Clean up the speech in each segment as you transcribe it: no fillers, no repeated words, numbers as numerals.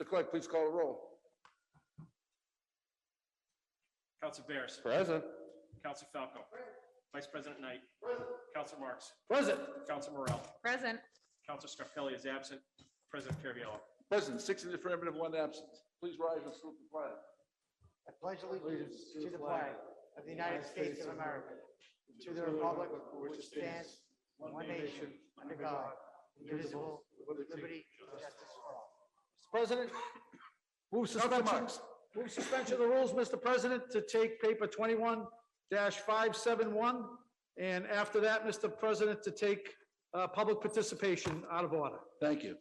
Mr. Clerk, please call the roll. Council Bears. Present. Council Falco. Vice President Knight. Council Marks. Present. Council Morel. Present. Council Scarpelli is absent. President Caraviallo. Present, 6 in the affirmative, 1 absent. Please rise and salute the flag. I pledge allegiance to the flag of the United States of America, to the republic for which it stands, one nation, under God, indivisible, with liberty and justice for all. Mr. President, move Council suspension, Marks. move suspension of the rules, Mr. President, to take paper 21-571. And after that, Mr. President, to take public participation out of order. Thank you.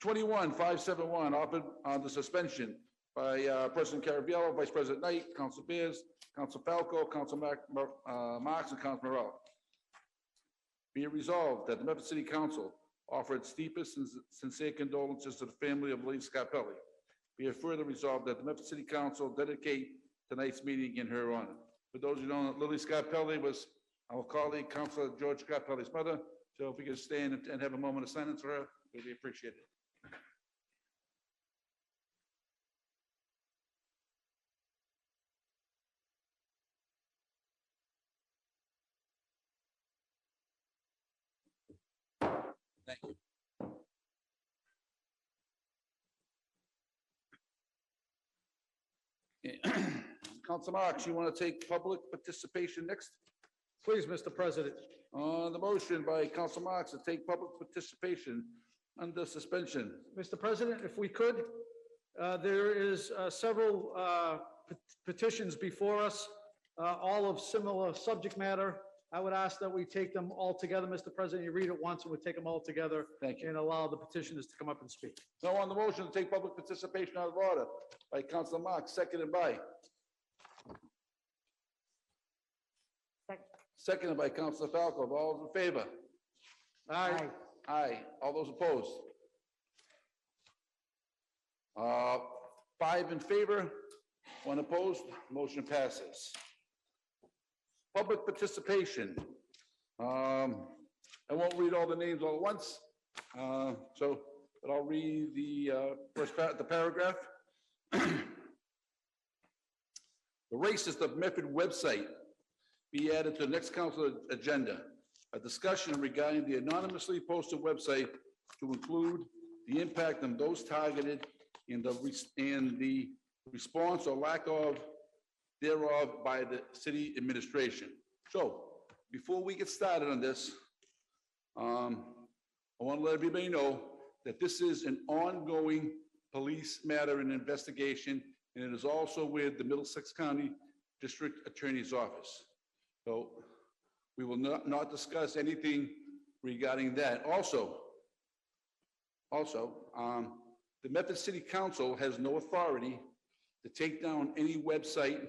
21-571, offered on the suspension by President Caraviallo, Vice President Knight, Council Bears, Council Falco, Council Marks, and Council Morel. Be it resolved that the Medford City Council offer its deepest and sincere condolences to the family of Lily Scarpelli. Be it further resolved that the Medford City Council dedicate tonight's meeting in her honor. For those who don't know, Lily Scarpelli was our colleague, Councilor George Scarpelli's mother. So if we could stand and have a moment of silence for her, we'd appreciate it. Thank you. Council Marks, you want to take public participation next? Please, Mr. President. On the motion by Council Marks to take public participation under suspension. Mr. President, if we could, there is several petitions before us, all of similar subject matter. I would ask that we take them all together, Mr. President. You read it once and we take them all together. Thank you. And allow the petitioners to come up and speak. Now on the motion to take public participation out of order by Council Marks, seconded by. Seconded by Council Falco. All those in favor? Aye. Aye. All those opposed? 5 in favor, 1 opposed, motion passes. Public participation. I won't read all the names all at once, but I'll read the the paragraph. The racist of Medford website be added to the next council agenda. A discussion regarding the anonymously posted website to include the impact on those targeted and the response or lack of thereof by the city administration. So before we get started on this, I want to let everybody know that this is an ongoing police matter and investigation, and it is also with the Middlesex County District Attorney's Office. So we will not discuss anything regarding that. Also, the Medford City Council has no authority to take down any website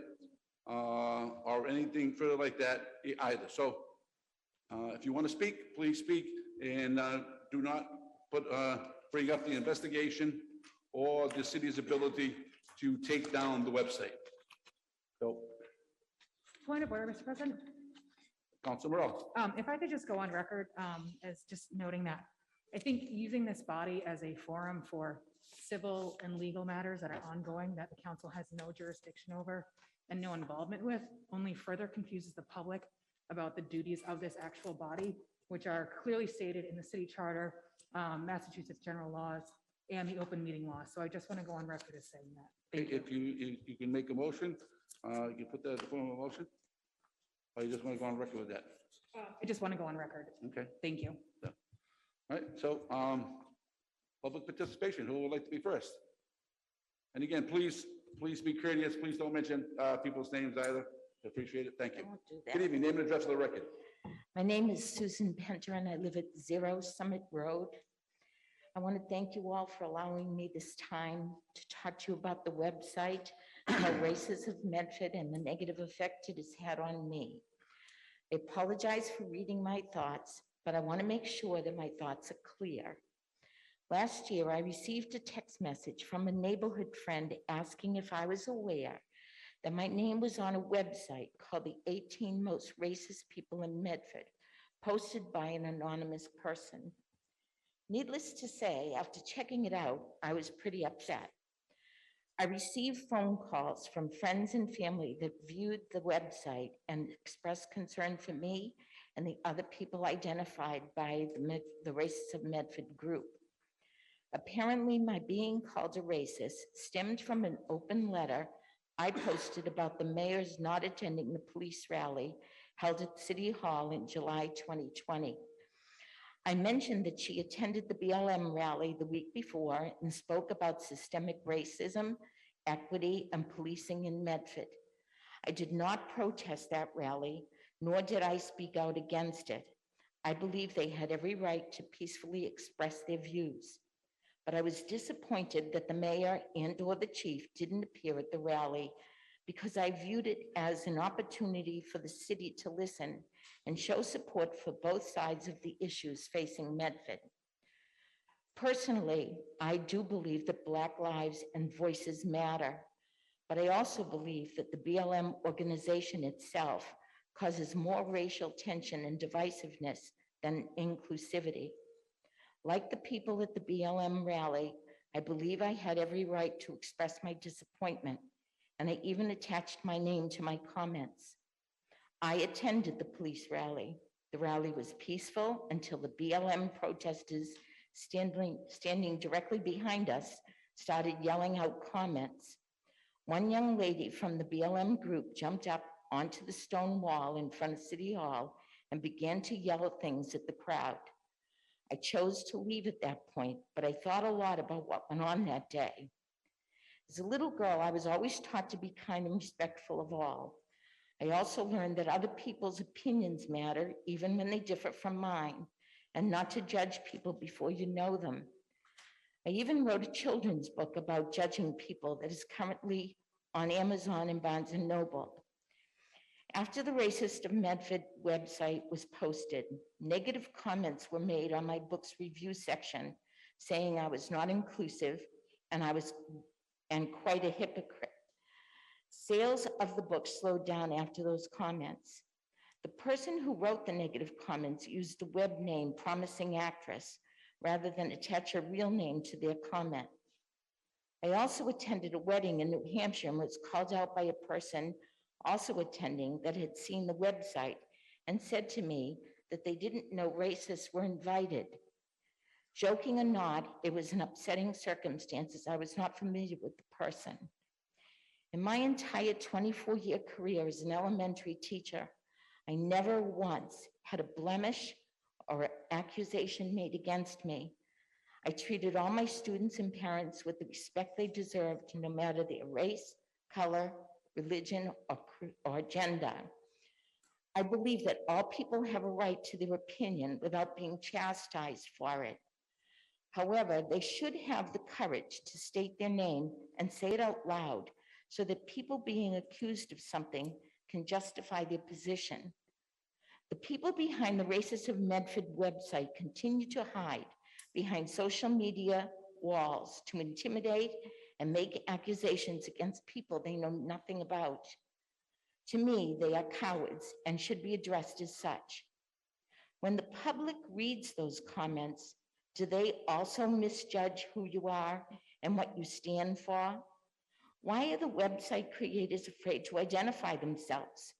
or anything further like that either. So if you want to speak, please speak, and do not bring up the investigation or the city's ability to take down the website. So, Point of order, Mr. President. Council Morel. If I could just go on record as just noting that I think using this body as a forum for civil and legal matters that are ongoing that the council has no jurisdiction over and no involvement with only further confuses the public about the duties of this actual body, which are clearly stated in the city charter, Massachusetts general laws, and the open meeting law. So I just want to go on record as saying that. Thank you. If you can make a motion, you can put that in the form of a motion, or you just want to go on record with that? I just want to go on record. Okay, Thank you. all right, so, public participation, who would like to be first? And again, please be courteous, please don't mention, people's names either, appreciate it, thank I you. won't do Good that. evening, name and address for the record. My name is Susan Penter and I live at 0 Summit Road. I want to thank you all for allowing me this time to talk to you about the website, how Races of Medford and the negative effect it has had on me. I apologize for reading my thoughts, but I want to make sure that my thoughts are clear. Last year, I received a text message from a neighborhood friend asking if I was aware that my name was on a website called the 18 Most Racist People in Medford, posted by an anonymous person. Needless to say, after checking it out, I was pretty upset. I received phone calls from friends and family that viewed the website and expressed concern for me and the other people identified by the Racists of Medford group. Apparently, my being called a racist stemmed from an open letter I posted about the mayor's not attending the police rally held at City Hall in July 2020. I mentioned that she attended the BLM rally the week before and spoke about systemic racism, equity, and policing in Medford. I did not protest that rally, nor did I speak out against it. I believe they had every right to peacefully express their views. But I was disappointed that the mayor and/or the chief didn't appear at the rally because I viewed it as an opportunity for the city to listen and show support for both sides of the issues facing Medford. Personally, I do believe that Black lives and voices matter, but I also believe that the BLM organization itself causes more racial tension and divisiveness than inclusivity. Like the people at the BLM rally, I believe I had every right to express my disappointment, and I even attached my name to my comments. I attended the police rally. The rally was peaceful until the BLM protesters standing directly behind us started yelling out comments. One young lady from the BLM group jumped up onto the stone wall in front of City Hall and began to yell things at the crowd. I chose to leave at that point, but I thought a lot about what went on that day. As a little girl, I was always taught to be kind and respectful of all. I also learned that other people's opinions matter, even when they differ from mine, and not to judge people before you know them. I even wrote a children's book about judging people that is currently on Amazon and Barnes & Noble. After the Racist of Medford website was posted, negative comments were made on my book's review section saying I was not inclusive and quite a hypocrite. Sales of the book slowed down after those comments. The person who wrote the negative comments used the web name Promising Actress rather than attach a real name to their comment. I also attended a wedding in New Hampshire and was called out by a person also attending that had seen the website and said to me that they didn't know racists were invited. Joking or not, it was an upsetting circumstance as I was not familiar with the person. In my entire 24-year career as an elementary teacher, I never once had a blemish or accusation made against me. I treated all my students and parents with the respect they deserved, no matter their race, color, religion, or gender. I believe that all people have a right to their opinion without being chastised for it. However, they should have the courage to state their name and say it out loud so that people being accused of something can justify their position. The people behind the Racists of Medford website continue to hide behind social media walls to intimidate and make accusations against people they know nothing about. To me, they are cowards and should be addressed as such. When the public reads those comments, do they also misjudge who you are and what you stand for? Why are the website creators afraid to identify themselves?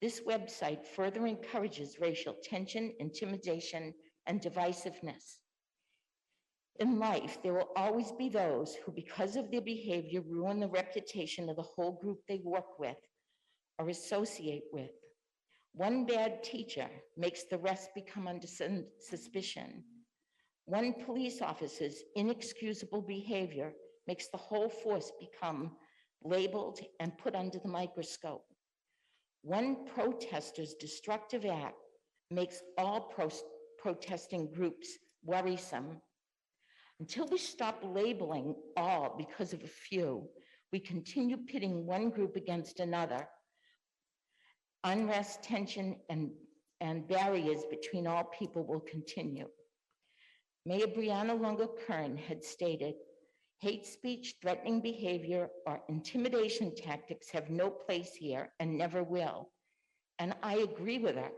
This website further encourages racial tension, intimidation, and divisiveness. In life, there will always be those who, because of their behavior, ruin the reputation of the whole group they work with or associate with. One bad teacher makes the rest become under suspicion. One police officer's inexcusable behavior makes the whole force become labeled and put under the microscope. One protester's destructive act makes all protesting groups worrisome. Until we stop labeling all because of a few, we continue pitting one group against another. Unrest, tension, and barriers between all people will continue. Mayor Brianna Lungo-Kern had stated, hate speech, threatening behavior, or intimidation tactics have no place here and never will. And I agree with her,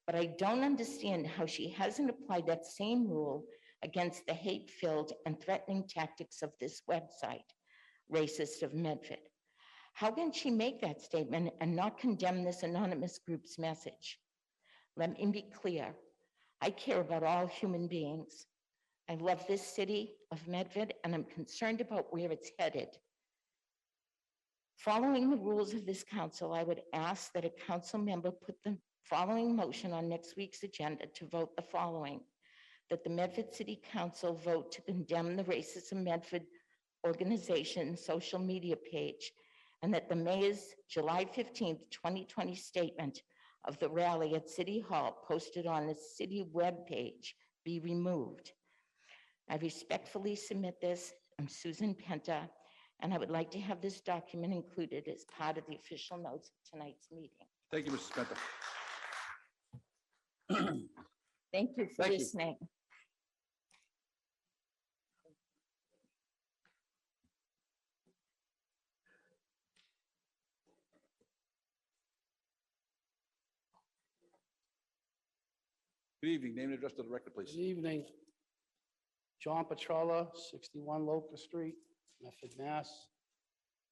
but I don't understand how she hasn't applied that same rule against the hate-filled and threatening tactics of this website, Racist of Medford. How can she make that statement and not condemn this anonymous group's message? Let me be clear. I care about all human beings. I love this city of Medford, and I'm concerned about where it's headed. Following the rules of this council, I would ask that a council member put the following motion on next week's agenda to vote the following: that the Medford City Council vote to condemn the Racist of Medford organization social media page, and that the mayor's July 15th, 2020 statement of the rally at City Hall posted on the city webpage be removed. I respectfully submit this. I'm Susan Penta, and I would like to have this document included as part of the official notes of tonight's meeting. Thank you, Mrs. Spenta. Thank you for Thank you. listening. Good evening. Name and address to the record, please. Good evening. John Petrella, 61 Locust Street, Medford, Mass.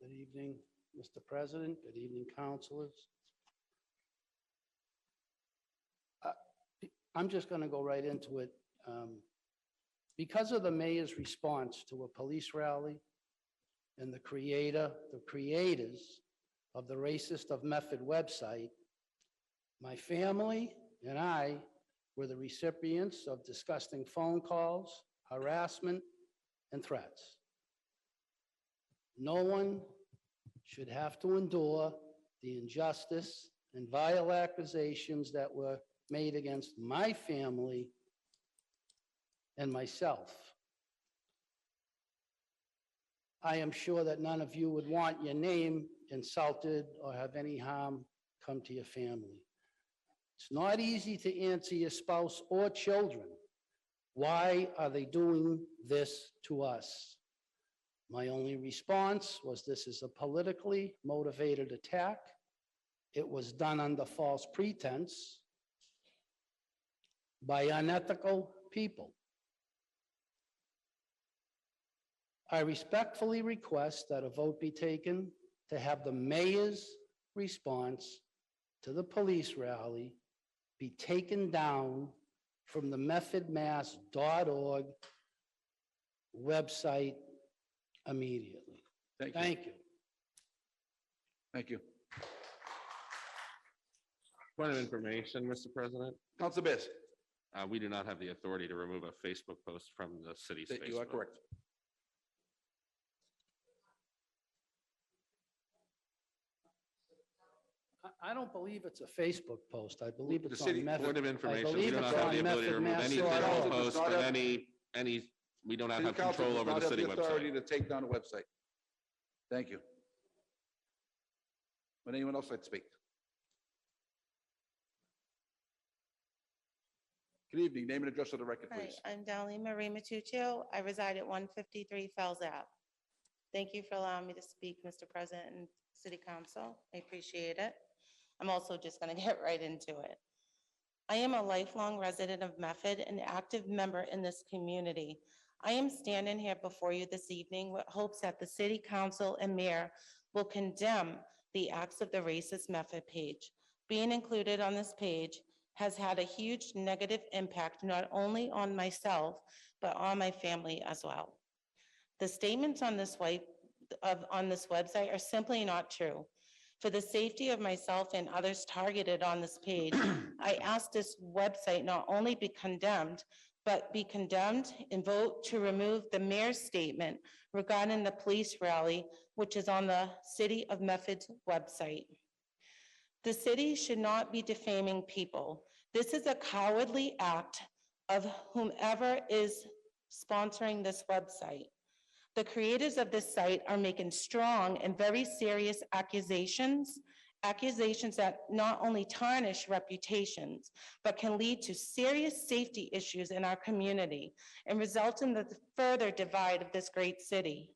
Good evening, Mr. President. Good evening, councilors. I'm just going to go right into it. Because of the mayor's response to a police rally and the creators of the Racist of Medford website, my family and I were the recipients of disgusting phone calls, harassment, and threats. No one should have to endure the injustice and vile accusations that were made against my family and myself. I am sure that none of you would want your name insulted or have any harm come to your family. It's not easy to answer your spouse or children. Why are they doing this to us? My only response was, this is a politically motivated attack. It was done under false pretense by unethical people. I respectfully request that a vote be taken to have the mayor's response to the police rally be taken down from the medfordmass.org website immediately. Thank you. Thank you. Thank you. Point of information, Mr. President, Council Bears. we do not have the authority to remove a Facebook post from the city's Facebook. You are correct. I don't believe it's a Facebook post. I believe The it's city on Medford. Point of information, we believe do not it's have on the ability to remove Medford any Mass. digital Does post not from have- any, we do not City have Council control does over not the have city authority website. to take down a website. Thank you. Would anyone else like to speak? Good evening. Name and address to the record, Hi, please. I'm Darlene Marie Matuccio. I reside at 153 Fells Ave. Thank you for allowing me to speak, Mr. President and City Council. I appreciate it. I'm also just going to get right into it. I am a lifelong resident of Medford and active member in this community. I am standing here before you this evening with hopes that the City Council and Mayor will condemn the acts of the Racist Medford page. Being included on this page has had a huge negative impact not only on myself, but on my family as well. The statements on this website are simply not true. For the safety of myself and others targeted on this page, I ask this website not only be condemned, but be condemned and vote to remove the mayor's statement regarding the police rally, which is on the City of Medford's website. The city should not be defaming people. This is a cowardly act of whomever is sponsoring this website. The creators of this site are making strong and very serious accusations that not only tarnish reputations, but can lead to serious safety issues in our community and result in the further divide of this great city.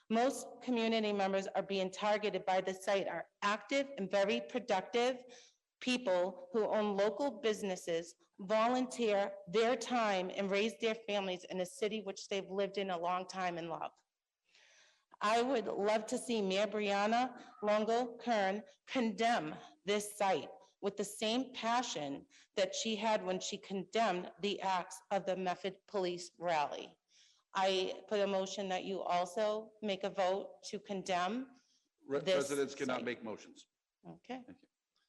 Most community members are being targeted by the site are active and very productive people who own local businesses, volunteer their time and raise their families in a city which they've lived in a long time and love. I would love to see Mayor Brianna Longo Kern condemn this site with the same passion that she had when she condemned the acts of the Medford Police Rally. I put a motion that you also make a vote to condemn. This Residents cannot site. make motions. Okay,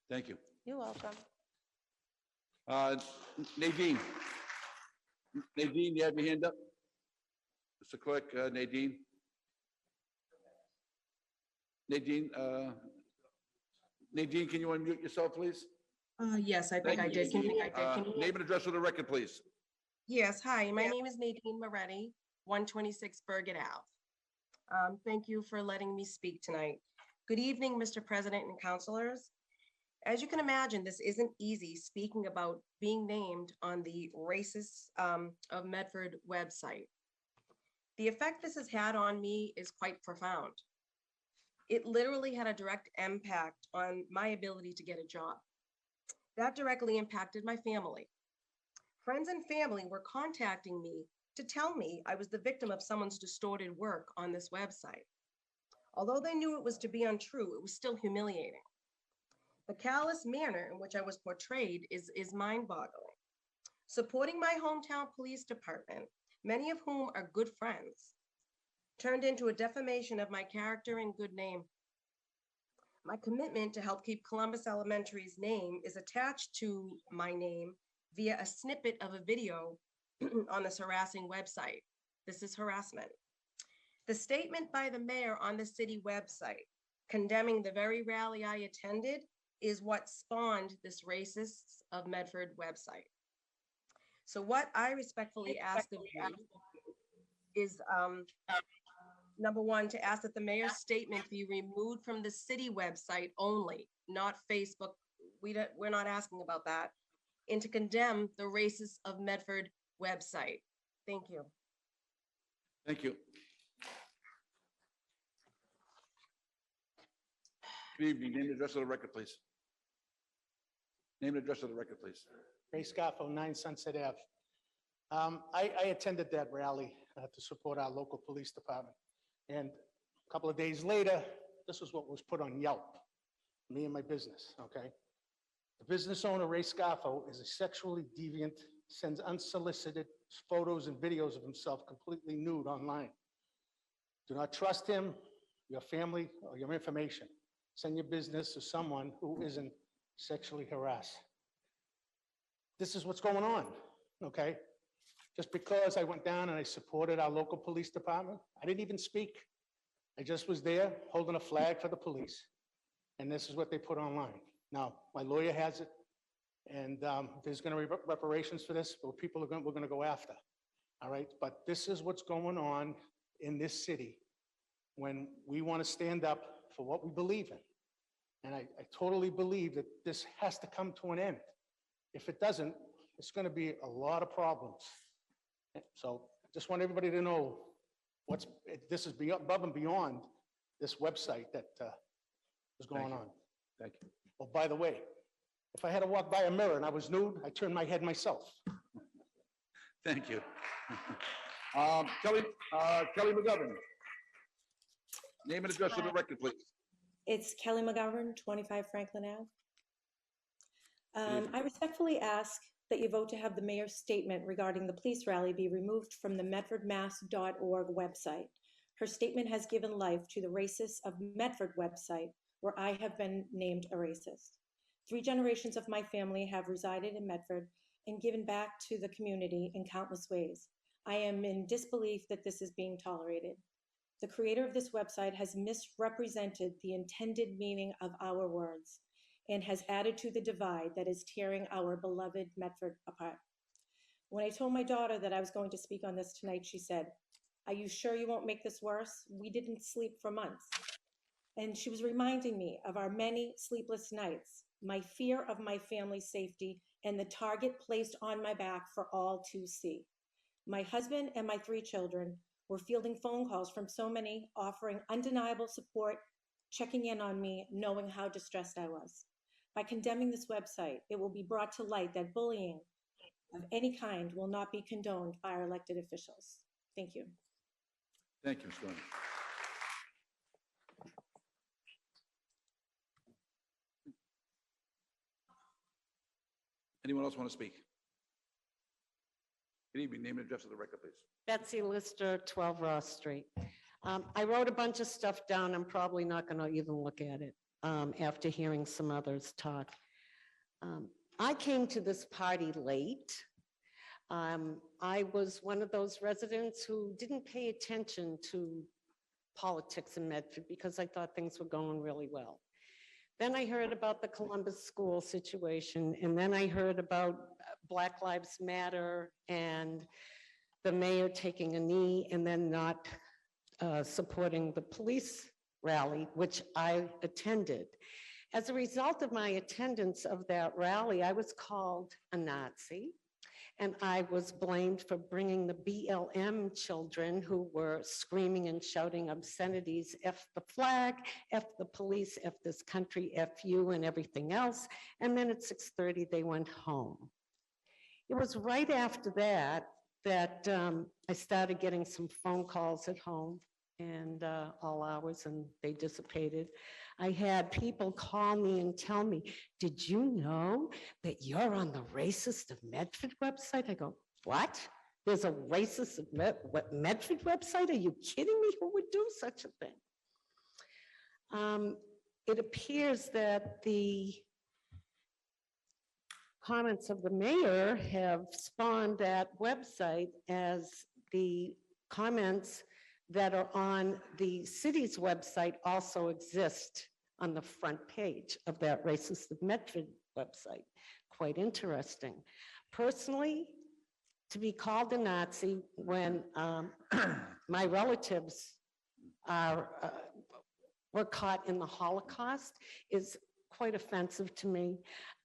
Thank you. you're welcome. Nadine. Nadine, you have your hand up? Mr. Clerk, Nadine? Nadine, Nadine, can you unmute yourself, please? Yes, I think Thank I you, did. Can Nadine. you- can you- Name and address for the record, please. Yes, hi, my name is Nadine Moretti, 126 Bergen Ave. Thank you for letting me speak tonight. Good evening, Mr. President and councilors. As you can imagine, this isn't easy speaking about being named on the Racists of Medford website. The effect this has had on me is quite profound. It literally had a direct impact on my ability to get a job. That directly impacted my family. Friends and family were contacting me to tell me I was the victim of someone's distorted work on this website. Although they knew it was to be untrue, it was still humiliating. The callous manner in which I was portrayed is mind-boggling. Supporting my hometown police department, many of whom are good friends, turned into a defamation of my character and good name. My commitment to help keep Columbus Elementary's name is attached to my name via a snippet of a video on this harassing website. This is harassment. The statement by the mayor on the city website condemning the very rally I attended is what spawned this Racists of Medford website. So what I respectfully ask of you is, number one, to ask that the mayor's statement be removed from the city website only, not Facebook. We're not asking about that. And to condemn the Racists of Medford website. Thank you. Thank you. Good evening. Name and address of the record, please. Name and address of the record, please. Ray Scarfo, 9 Sunset Ave. I attended that rally to support our local police department. And a couple of days later, this is what was put on Yelp, me and my business, okay? The business owner, Ray Scarfo, is a sexually deviant, sends unsolicited photos and videos of himself completely nude online. Do not trust him, your family, or your information. Send your business to someone who isn't sexually harassed. This is what's going on, okay? Just because I went down and I supported our local police department, I didn't even speak. I just was there holding a flag for the police. And this is what they put online. Now, my lawyer has it, and if there's going to be reparations for this, well, we're going to go after, all right? But this is what's going on in this city when we want to stand up for what we believe in. And I totally believe that this has to come to an end. If it doesn't, it's going to be a lot of problems. So I just want everybody to know this is above and beyond this website that is going on. Thank you. Oh, by the way, if I had to walk by a mirror and I was nude, I'd turn my head myself. Thank you. Kelly McGovern. Name and address of the record, please. It's Kelly McGovern, 25 Franklin Ave. I respectfully ask that you vote to have the mayor's statement regarding the police rally be removed from the medfordmass.org website. Her statement has given life to the Racists of Medford website, where I have been named a racist. 3 generations of my family have resided in Medford and given back to the community in countless ways. I am in disbelief that this is being tolerated. The creator of this website has misrepresented the intended meaning of our words and has added to the divide that is tearing our beloved Medford apart. When I told my daughter that I was going to speak on this tonight, she said, "Are you sure you won't make this worse? We didn't sleep for months." And she was reminding me of our many sleepless nights, my fear of my family's safety, and the target placed on my back for all to see. My husband and my 3 children were fielding phone calls from so many, offering undeniable support, checking in on me, knowing how distressed I was. By condemning this website, it will be brought to light that bullying, of any kind will not be condoned by our elected officials. Thank you. Thank you, Ms. Gordon. Anyone else want to speak? Good evening, name and address of the record, please. Betsy Lister, 12 Ross Street. I wrote a bunch of stuff down. I'm probably not going to even look at it after hearing some others talk. I came to this party late. I was one of those residents who didn't pay attention to politics in Medford because I thought things were going really well. Then I heard about the Columbus school situation, and then I heard about Black Lives Matter and the mayor taking a knee and then not supporting the police rally, which I attended. As a result of my attendance of that rally, I was called a Nazi, and I was blamed for bringing the BLM children who were screaming and shouting obscenities, F the flag, F the police, F this country, F you, and everything else. And then at 6:30, they went home. It was right after that I started getting some phone calls at home and all hours, and they dissipated. I had people call me and tell me, did you know that you're on the Racist of Medford website? I go, what? There's a Racist of Medford website? Are you kidding me? Who would do such a thing? It appears that the comments of the mayor have spawned that website as the comments that are on the city's website also exist on the front page of that Racist of Medford website. Quite interesting. Personally, to be called a Nazi when my relatives were caught in the Holocaust is quite offensive to me.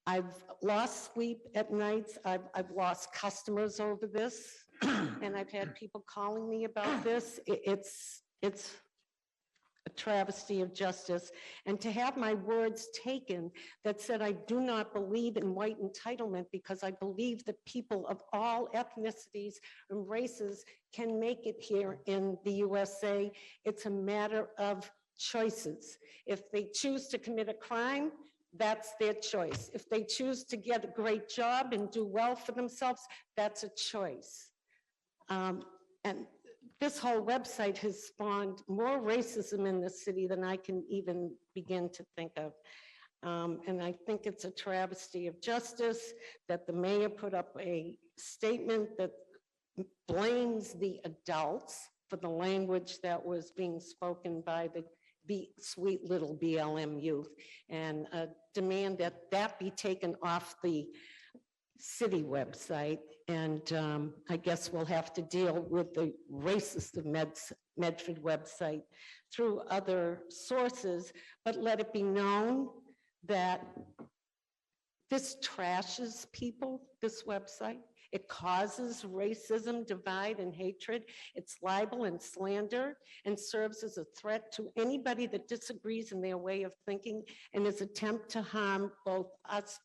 I've lost sleep at nights. I've lost customers over this, and I've had people calling me about this. It's a travesty of justice. And to have my words taken that said I do not believe in white entitlement because I believe that people of all ethnicities and races can make it here in the USA. It's a matter of choices. If they choose to commit a crime, that's their choice. If they choose to get a great job and do well for themselves, that's a choice. And this whole website has spawned more racism in the city than I can even begin to think of. And I think it's a travesty of justice that the mayor put up a statement that blames the adults for the language that was being spoken by the sweet little BLM youth, and demand that that be taken off the city website. And I guess we'll have to deal with the Racist of Medford website through other sources, but let it be known that this trashes people, this website. It causes racism, divide, and hatred. It's libel and slander and serves as a threat to anybody that disagrees in their way of thinking and is attempt to harm both us,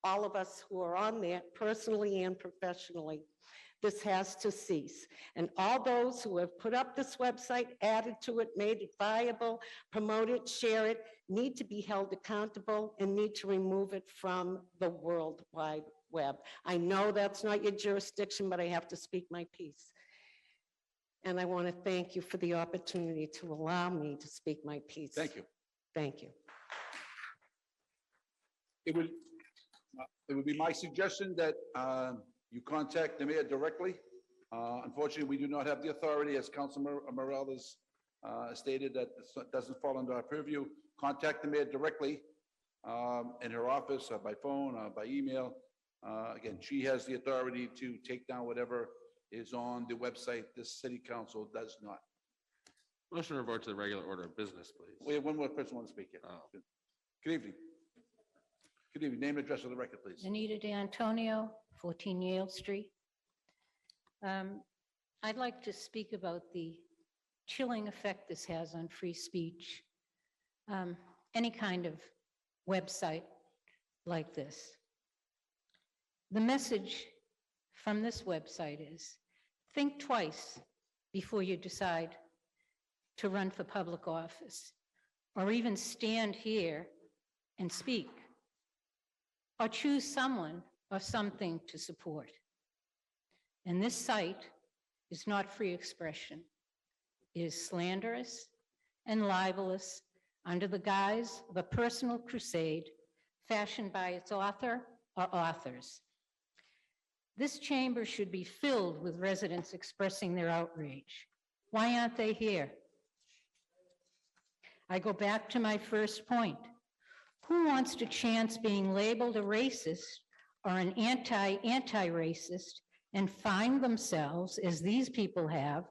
all of us who are on there, personally and professionally. This has to cease. And all those who have put up this website, added to it, made it viable, promote it, share it, need to be held accountable and need to remove it from the World Wide Web. I know that's not your jurisdiction, but I have to speak my piece. And I want to thank you for the opportunity to allow me to speak my piece. Thank you. Thank you. It would be my suggestion that you contact the mayor directly. Unfortunately, we do not have the authority, as Councilor Morel has stated, that this doesn't fall under our purview. Contact the mayor directly in her office, or by phone, or by email. Again, she has the authority to take down whatever is on the website. This city council does not. Motion to revert to the regular order of business, please. We have one more person want to speak here. Oh. Good evening. Good evening. Name and address of the record, please. Anita D'Antonio, 14 Yale Street. I'd like to speak about the chilling effect this has on free speech. Any kind of website like this. The message from this website is, think twice before you decide to run for public office, or even stand here and speak, or choose someone or something to support. And this site is not free expression. It is slanderous and libelous under the guise of a personal crusade fashioned by its author or authors. This chamber should be filled with residents expressing their outrage. Why aren't they here? I go back to my first point. Who wants to chance being labeled a racist or an anti-racist and find themselves, as these people have,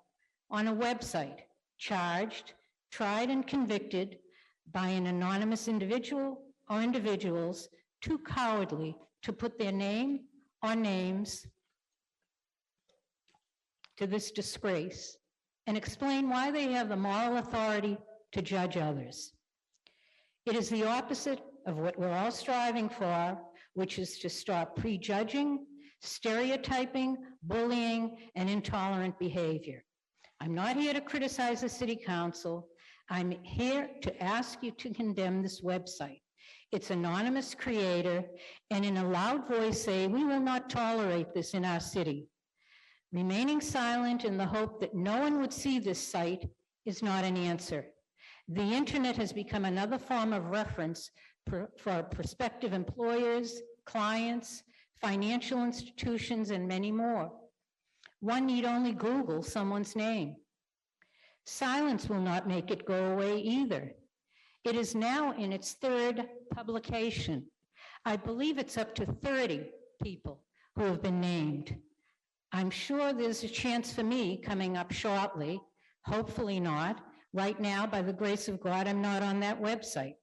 on a website, charged, tried, and convicted by an anonymous individual or individuals too cowardly to put their name or names to this disgrace and explain why they have the moral authority to judge others? It is the opposite of what we're all striving for, which is to stop prejudging, stereotyping, bullying, and intolerant behavior. I'm not here to criticize the city council. I'm here to ask you to condemn this website, its anonymous creator, and in a loud voice say, we will not tolerate this in our city. Remaining silent in the hope that no one would see this site is not an answer. The internet has become another form of reference for prospective employers, clients, financial institutions, and many more. One need only Google someone's name. Silence will not make it go away either. It is now in its third publication. I believe it's up to 30 people who have been named. I'm sure there's a chance for me coming up shortly, hopefully not. Right now, by the grace of God, I'm not on that website.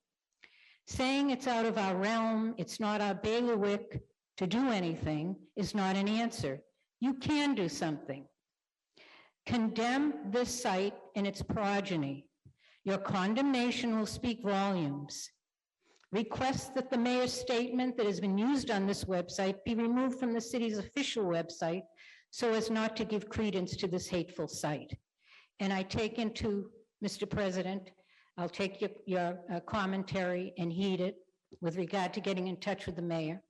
Saying it's out of our realm, it's not our bailiwick to do anything, is not an answer. You can do something. Condemn this site and its progeny. Your condemnation will speak volumes. Request that the mayor's statement that has been used on this website be removed from the city's official website so as not to give credence to this hateful site. And I take into, Mr. President, I'll take your commentary and heed it with regard to getting in touch with the mayor.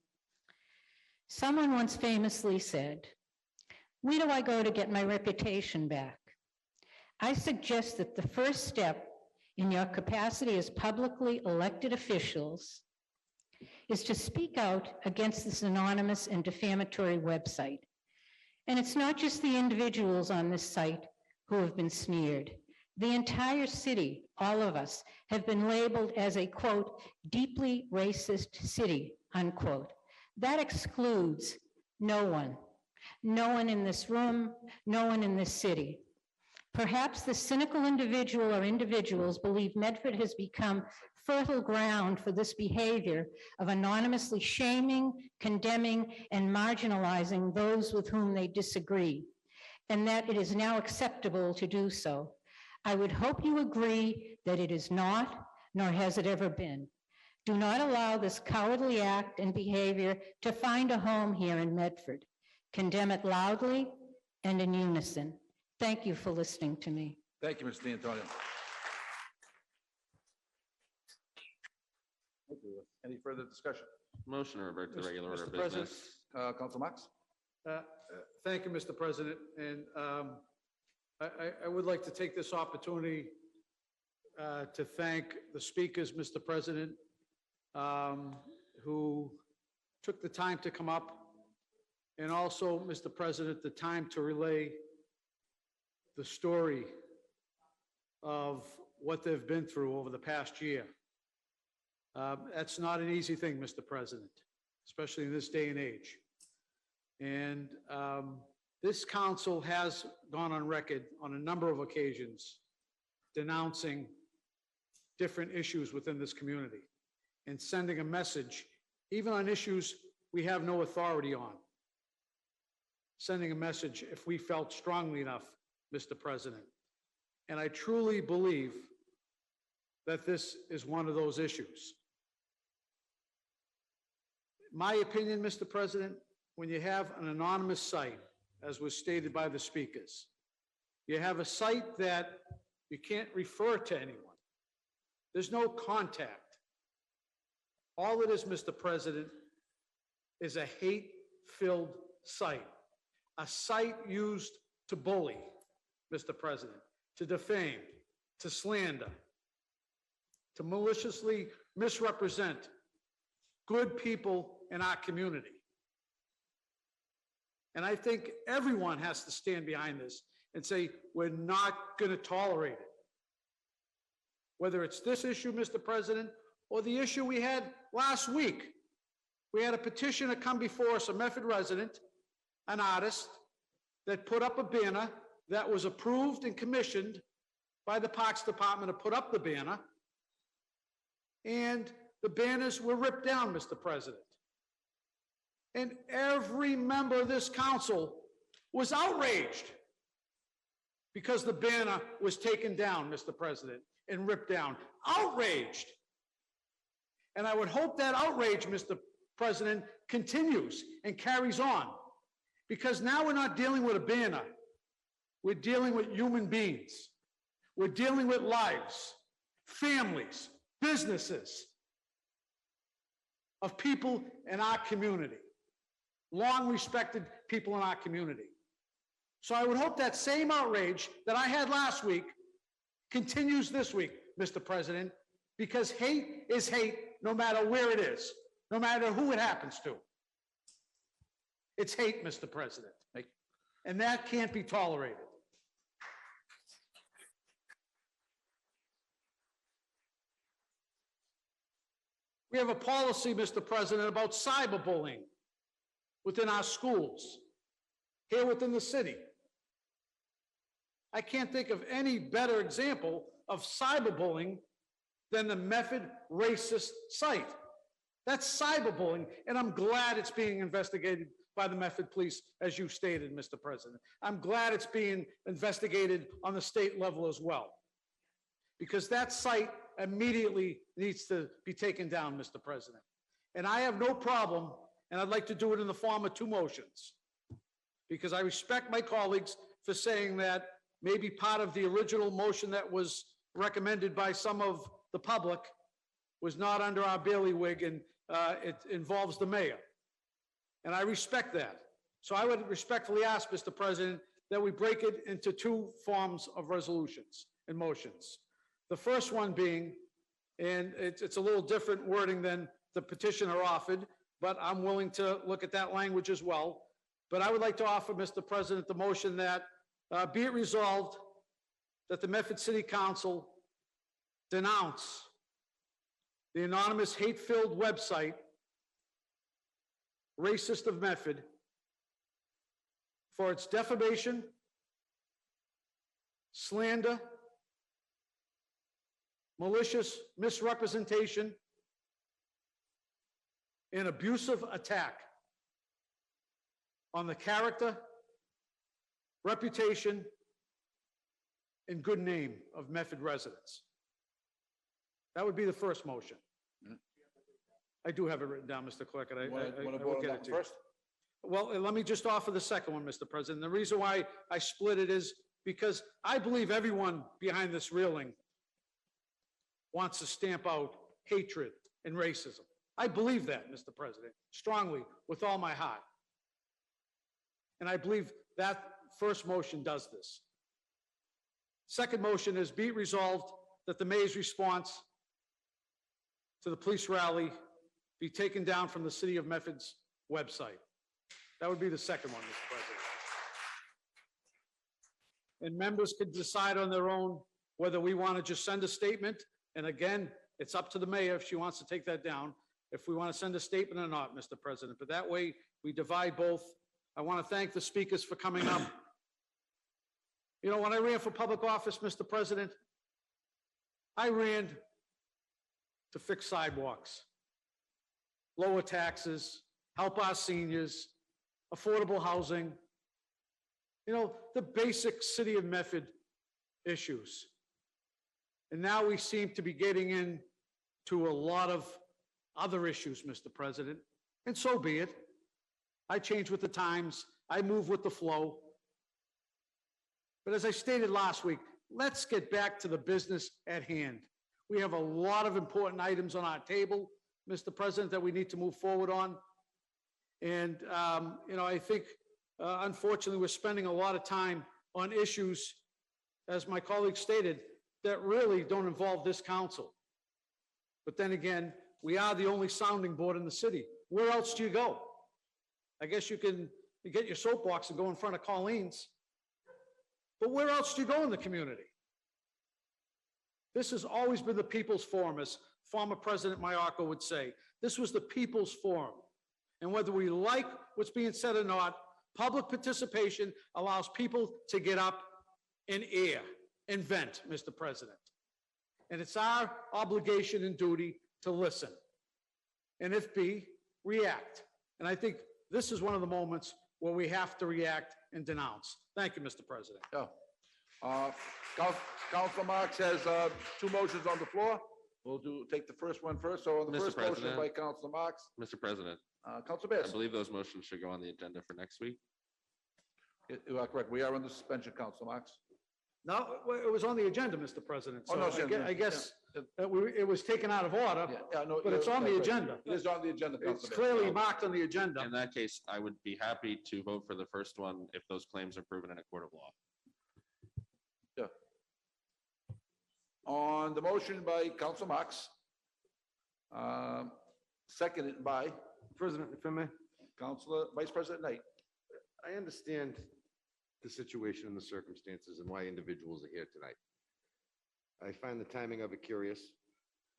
Someone once famously said, where do I go to get my reputation back? I suggest that the first step in your capacity as publicly elected officials is to speak out against this anonymous and defamatory website. And it's not just the individuals on this site who have been sneered. The entire city, all of us, have been labeled as a, quote, deeply racist city, unquote. That excludes no one. No one in this room, no one in this city. Perhaps the cynical individual or individuals believe Medford has become fertile ground for this behavior of anonymously shaming, condemning, and marginalizing those with whom they disagree, and that it is now acceptable to do so. I would hope you agree that it is not, nor has it ever been. Do not allow this cowardly act and behavior to find a home here in Medford. Condemn it loudly and in unison. Thank you for listening to me. Thank you, Mr. D'Antonio. Any further discussion? Motion to revert to regular order of Mr. President, business. Council Marks? Thank you, Mr. President. And I would like to take this opportunity to thank the speakers, Mr. President, who took the time to come up, and also, Mr. President, the time to relay the story of what they've been through over the past year. That's not an easy thing, Mr. President, especially in this day and age. And this council has gone on record on a number of occasions denouncing different issues within this community and sending a message, even on issues we have no authority on, sending a message if we felt strongly enough, Mr. President. And I truly believe that this is one of those issues. My opinion, Mr. President, when you have an anonymous site, as was stated by the speakers, you have a site that you can't refer to anyone. There's no contact. All it is, Mr. President, is a hate-filled site, a site used to bully, Mr. President, to defame, to slander, to maliciously misrepresent good people in our community. And I think everyone has to stand behind this and say, we're not going to tolerate it. Whether it's this issue, Mr. President, or the issue we had last week. We had a petition to come before us, a Medford resident, an artist, that put up a banner that was approved and commissioned by the Parks Department to put up the banner. And the banners were ripped down, Mr. President. And every member of this council was outraged because the banner was taken down, Mr. President, and ripped down. Outraged. And I would hope that outrage, Mr. President, continues and carries on. Because now we're not dealing with a banner. We're dealing with human beings. We're dealing with lives, families, businesses of people in our community, long respected people in our community. So I would hope that same outrage that I had last week continues this week, Mr. President, because hate is hate no matter where it is, no matter who it happens to. It's hate, Mr. President. And that can't be tolerated. We have a policy, Mr. President, about cyberbullying within our schools, here within the city. I can't think of any better example of cyberbullying than the Medford racist site. That's cyberbullying, and I'm glad it's being investigated by the Medford Police, as you stated, Mr. President. I'm glad it's being investigated on the state level as well, because that site immediately needs to be taken down, Mr. President. And I have no problem, and I'd like to do it in the form of 2 motions, because I respect my colleagues for saying that maybe part of the original motion that was recommended by some of the public was not under our bailiwick, and it involves the mayor. And I respect that. So I would respectfully ask, Mr. President, that we break it into 2 forms of resolutions and motions. The first one being, and it's a little different wording than the petitioner offered, but I'm willing to look at that language as well. But I would like to offer, Mr. President, the motion that be it resolved that the Medford City Council denounce the anonymous hate-filled website, Racist of Medford, for its defamation, slander, malicious misrepresentation, and abusive attack on the character, reputation, and good name of Medford residents. That would be the first motion. I do have it written down, Mr. Clerk, and I will get it to you. First? Well, let me just offer the second one, Mr. President. The reason why I split it is because I believe everyone behind this railing wants to stamp out hatred and racism. I believe that, Mr. President, strongly, with all my heart. And I believe that first motion does this. Second motion is be it resolved that the mayor's response to the police rally be taken down from the City of Medford's website. That would be the second one, Mr. President. And members could decide on their own whether we want to just send a statement. And again, it's up to the mayor if she wants to take that down, if we want to send a statement or not, Mr. President. But that way, we divide both. I want to thank the speakers for coming up. You know, when I ran for public office, Mr. President, I ran to fix sidewalks, lower taxes, help our seniors, affordable housing, you know, the basic City of Medford issues. And now we seem to be getting into a lot of other issues, Mr. President, and so be it. I change with the times. I move with the flow. But as I stated last week, let's get back to the business at hand. We have a lot of important items on our table, Mr. President, that we need to move forward on. And, I think, unfortunately, we're spending a lot of time on issues, as my colleague stated, that really don't involve this council. But then again, we are the only sounding board in the city. Where else do you go? I guess you can get your soapbox and go in front of Colleen's. But where else do you go in the community? This has always been the people's forum, as former President Mayorkas would say. This was the people's forum. And whether we like what's being said or not, public participation allows people to get up and air and vent, Mr. President. And it's our obligation and duty to listen. And if be, react. And I think this is one of the moments where we have to react and denounce. Thank you, Mr. President. Council Marks has two motions on the floor. We'll take the first one first. So on the Mr. first motion President. by Council Marks, Mr. President, Council I Bears. believe those motions should go on the agenda for next week. You are correct. We are on the suspension, Council Marks. No, it was on the agenda, Mr. President. Oh, no, So sir, I guess yeah. it was taken out of order, No, but it's on the right. agenda. It is on the agenda, Council It's Bears. clearly marked on the agenda. In that case, I would be happy to vote for the first one if those claims are proven in a court of law. On the motion by Council Marks, seconded by President, if I may, Councilor Vice President Knight. I understand the situation and the circumstances and why individuals are here tonight. I find the timing of it curious,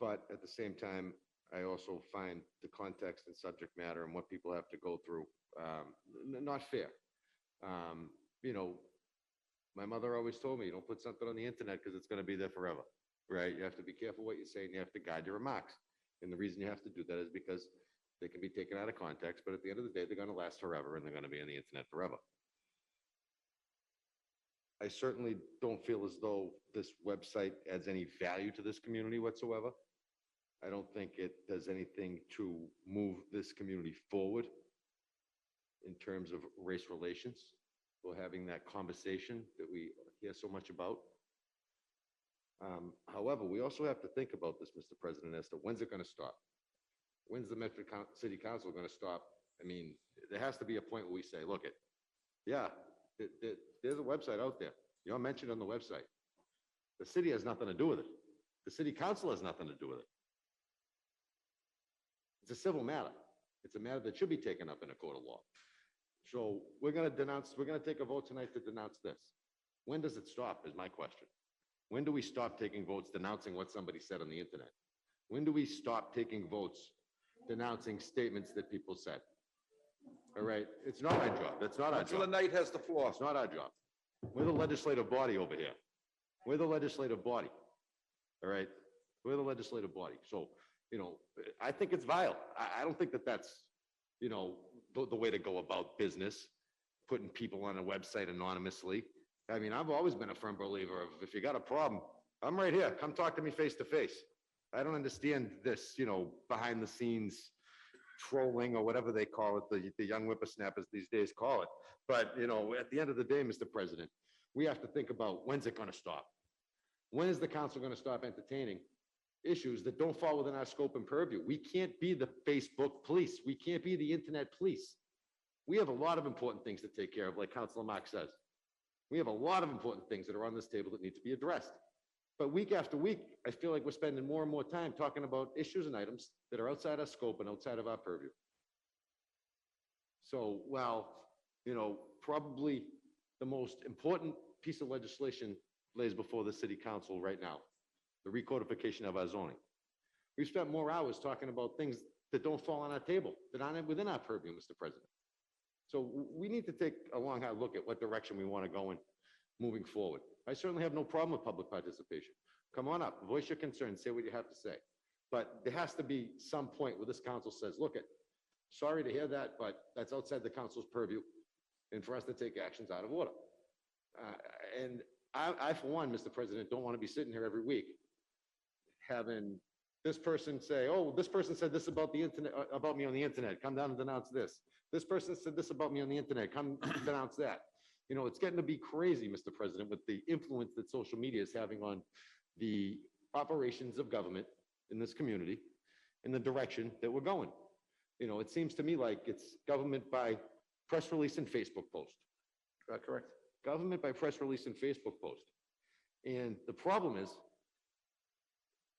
but at the same time, I also find the context and subject matter and what people have to go through not fair. My mother always told me, don't put something on the internet because it's going to be there forever, right? You have to be careful what you say and you have to guide your remarks. And the reason you have to do that is because they can be taken out of context, but at the end of the day, they're going to last forever and they're going to be on the internet forever. I certainly don't feel as though this website adds any value to this community whatsoever. I don't think it does anything to move this community forward in terms of race relations or having that conversation that we hear so much about. However, we also have to think about this, Mr. President, as to when's it going to stop? When's the Medford City Council going to stop? I mean, there has to be a point where we say, look, there's a website out there. You're mentioned on the website. The city has nothing to do with it. The city council has nothing to do with it. It's a civil matter. It's a matter that should be taken up in a court of law. So we're going to take a vote tonight to denounce this. When does it stop is my question. When do we stop taking votes denouncing what somebody said on the internet? When do we stop taking votes denouncing statements that people said? All right, it's not our job. That's not our Councilor job. Knight has the floor. It's not our job. We're the legislative body over here. We're the legislative body. All right, we're the legislative body. So, I think it's vile. I don't think that that's, the way to go about business, putting people on a website anonymously. I mean, I've always been a firm believer of if you got a problem, I'm right here. Come talk to me face to face. I don't understand this, behind the scenes trolling or whatever they call it, the young whippersnappers these days call it. But, at the end of the day, Mr. President, we have to think about when's it going to stop? When is the council going to stop entertaining issues that don't fall within our scope and purview? We can't be the Facebook police. We can't be the internet police. We have a lot of important things to take care of, like Councilor Mark says. We have a lot of important things that are on this table that need to be addressed. But week after week, I feel like we're spending more and more time talking about issues and items that are outside our scope and outside of our purview. So while, probably the most important piece of legislation lays before the city council right now, the recodification of our zoning. We've spent more hours talking about things that don't fall on our table, that aren't within our purview, Mr. President. So we need to take a long, hard look at what direction we want to go in moving forward. I certainly have no problem with public participation. Come on up, voice your concerns, say what you have to say. But there has to be some point where this council says, look, sorry to hear that, but that's outside the council's purview, and for us to take actions out of order. And I, for one, Mr. President, don't want to be sitting here every week having This person say, oh, this person said this about the internet, about me on the internet, come down and denounce this. This person said this about me on the internet, come denounce that. You know, it's getting to be crazy, Mr. President, with the influence that social media is having on the operations of government in this community, in the direction that we're going. You know, it seems to me like it's government by press release and Facebook post. Correct. Government by press release and Facebook post. And the problem is,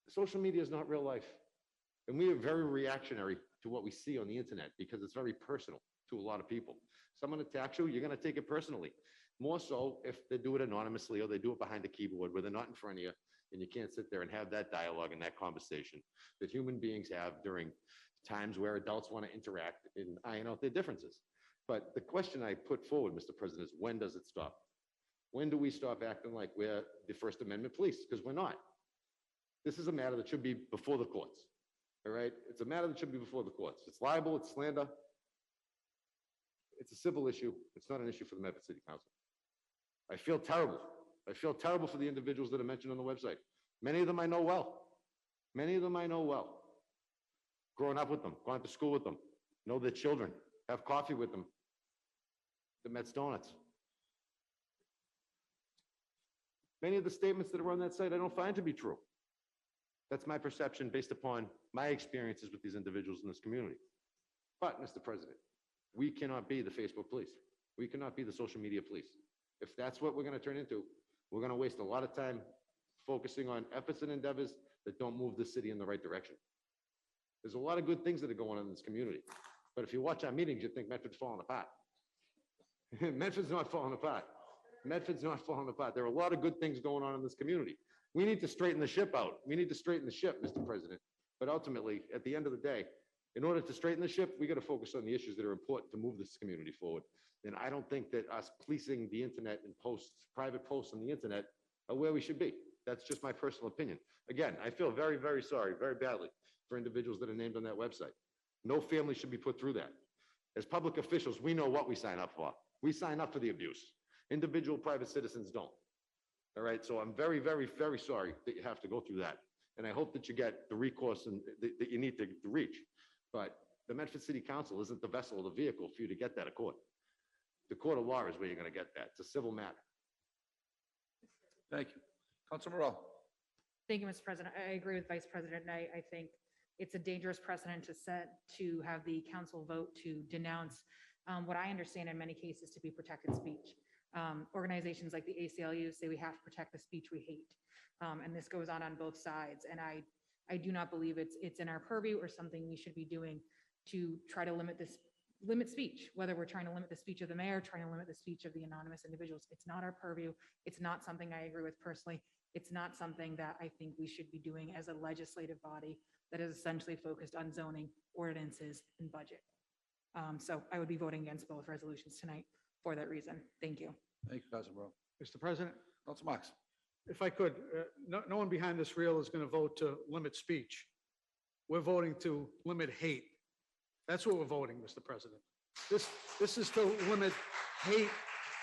social media is not real life. And we are very reactionary to what we see on the internet because it's very personal to a lot of people. Someone attacks you, you're going to take it personally. More so if they do it anonymously or they do it behind a keyboard where they're not in front of you and you can't sit there and have that dialogue and that conversation that human beings have during times where adults want to interact and iron out their differences. But the question I put forward, Mr. President, is when does it stop? When do we stop acting like we're the First Amendment police? Because we're not. This is a matter that should be before the courts. All right? It's a matter that should be before the courts. It's libel, it's slander. It's a civil issue. It's not an issue for the Medford City Council. I feel terrible. I feel terrible for the individuals that are mentioned on the website. Many of them I know well. Many of them I know well. Growing up with them, gone to school with them, know their children, have coffee with them. The Mets Donuts. Many of the statements that are on that site I don't find to be true. That's my perception based upon my experiences with these individuals in this community. But, Mr. President, we cannot be the Facebook police. We cannot be the social media police. If that's what we're going to turn into, we're going to waste a lot of time focusing on efforts and endeavors that don't move the city in the right direction. There's a lot of good things that are going on in this community. But if you watch our meetings, you think Medford's falling apart. Medford's not falling apart. Medford's not falling apart. There are a lot of good things going on in this community. We need to straighten the ship out. We need to straighten the ship, Mr. President. But ultimately, at the end of the day, in order to straighten the ship, we got to focus on the issues that are important to move this community forward. And I don't think that us policing the internet and posts, private posts on the internet are where we should be. That's just my personal opinion. Again, I feel very, very sorry, very badly for individuals that are named on that website. No family should be put through that. As public officials, we know what we sign up for. We sign up for the abuse. Individual private citizens don't. All right, so I'm very, very, very sorry that you have to go through that. And I hope that you get the recourse and that you need to reach. But the Medford City Council isn't the vessel or the vehicle for you to get that at court. The court of law is where you're going to get that. It's a civil matter. Thank you. Councilor Morell. Thank you, Mr. President. I agree with Vice President Knight. I think it's a dangerous precedent to set to have the council vote to denounce what I understand in many cases to be protected speech. Organizations like the ACLU say we have to protect the speech we hate. And this goes on both sides. And I do not believe it's in our purview or something we should be doing to try to limit speech, whether we're trying to limit the speech of the mayor, trying to limit the speech of the anonymous individuals. It's not our purview. It's not something I agree with personally. It's not something that I think we should be doing as a legislative body that is essentially focused on zoning, ordinances, and budget. So I would be voting against both resolutions tonight for that reason. Thank you. Thank you, Councilor Morell. Mr. President, Councilor Marks. if I could, no one behind this reel is going to vote to limit speech. We're voting to limit hate. That's what we're voting, Mr. President. This is to limit hate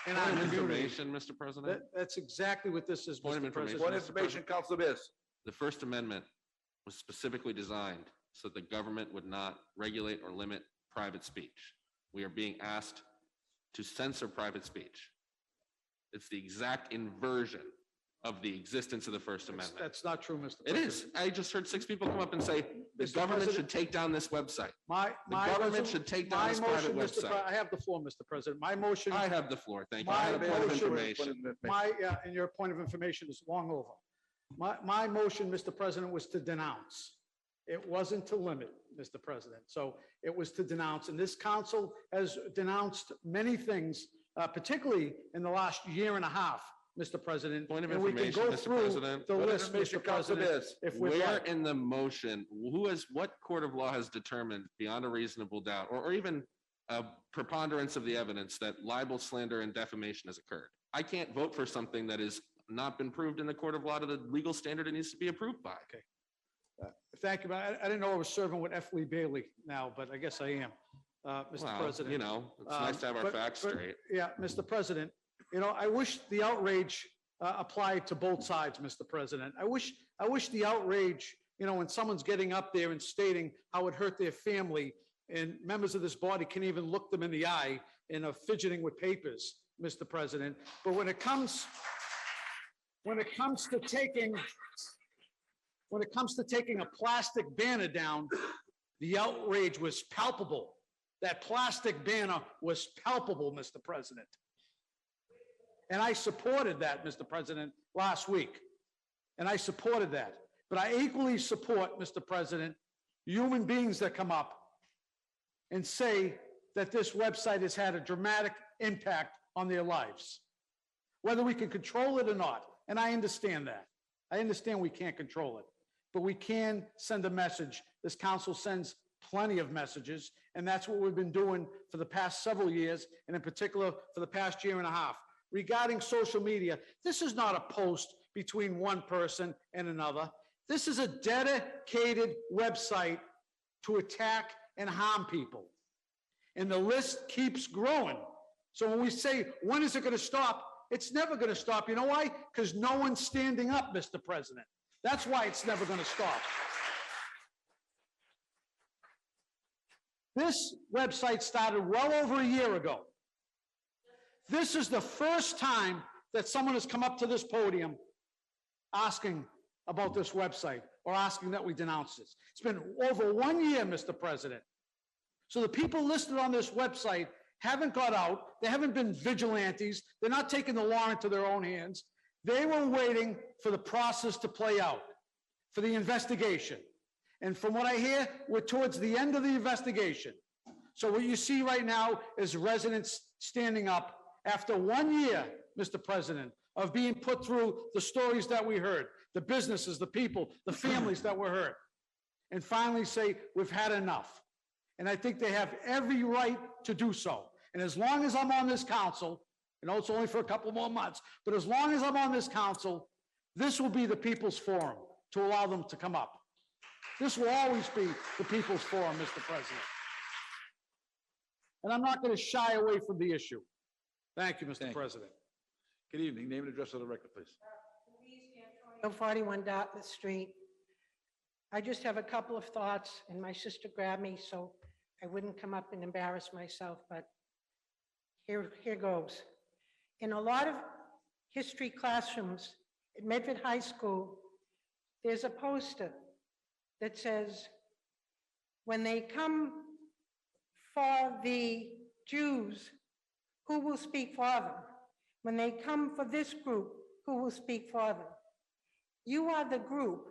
in our Point of community. information, Mr. President. That's exactly what this is, Point of Mr. information. President. One information, Councilor Bears. The First Amendment was specifically designed so that the government would not regulate or limit private speech. We are being asked to censor private speech. It's the exact inversion of the existence of the First Amendment. That's not true, Mr. It President. is. I just heard 6 people come up and say the Mr. government President, should take down this website. My government should take down my this private motion, Mr. website. I have the floor, Mr. President. My motion. I have the floor. Thank you. I My had a point of motion- information. And your point of information is long over. My motion, Mr. President, was to denounce. It wasn't to limit, Mr. President. So it was to denounce. And this council has denounced many things, particularly in the last year and a half, Mr. President. Point of And we can information, go Mr. through President. the Point of list, information, Mr. Councilor President, Bears. if we'd Where like. in the motion, what court of law has determined beyond a reasonable doubt, or even a preponderance of the evidence that libel, slander, and defamation has occurred? I can't vote for something that has not been proved in the court of law to the legal standard it needs to be approved by. Okay. Thank you. But I didn't know I was serving with F. Lee Bailey now, but I guess I am, Mr. Well, President. you know, it's nice to have our But- facts but, straight. Yeah, Mr. President, I wish the outrage applied to both sides, Mr. President. I wish the outrage, when someone's getting up there and stating how it hurt their family, and members of this body can even look them in the eye and are fidgeting with papers, Mr. President. But when it comes to taking a plastic banner down, the outrage was palpable. That plastic banner was palpable, Mr. President. And I supported that, Mr. President, last week. And I supported that. But I equally support, Mr. President, human beings that come up and say that this website has had a dramatic impact on their lives, whether we can control it or not. And I understand that. I understand we can't control it, but we can send a message. This council sends plenty of messages, and that's what we've been doing for the past several years, and in particular for the past year and a half. Regarding social media, this is not a post between one person and another. This is a dedicated website to attack and harm people. And the list keeps growing. So when we say, when is it going to stop? It's never going to stop. You know why? Because no one's standing up, Mr. President. That's why it's never going to stop. This website started well over a year ago. This is the first time that someone has come up to this podium asking about this website or asking that we denounce this. It's been over 1 year, Mr. President. So the people listed on this website haven't got out. They haven't been vigilantes. They're not taking the law into their own hands. They were waiting for the process to play out, for the investigation. And from what I hear, we're towards the end of the investigation. So what you see right now is residents standing up after 1 year, Mr. President, of being put through the stories that we heard, the businesses, the people, the families that were hurt, and finally say, we've had enough. And I think they have every right to do so. And as long as I'm on this council, I know it's only for a couple more months, but as long as I'm on this council, this will be the people's forum to allow them to come up. This will always be the people's forum, Mr. President. And I'm not going to shy away from the issue. Thank you, Mr. President. Good evening. Name and address for the record, please. 41 Dartmouth Street. I just have a couple of thoughts, and my sister grabbed me so I wouldn't come up and embarrass myself, but here goes. In a lot of history classrooms at Medford High School, there's a poster that says, when they come for the Jews, who will speak for them? When they come for this group, who will speak for them? You are the group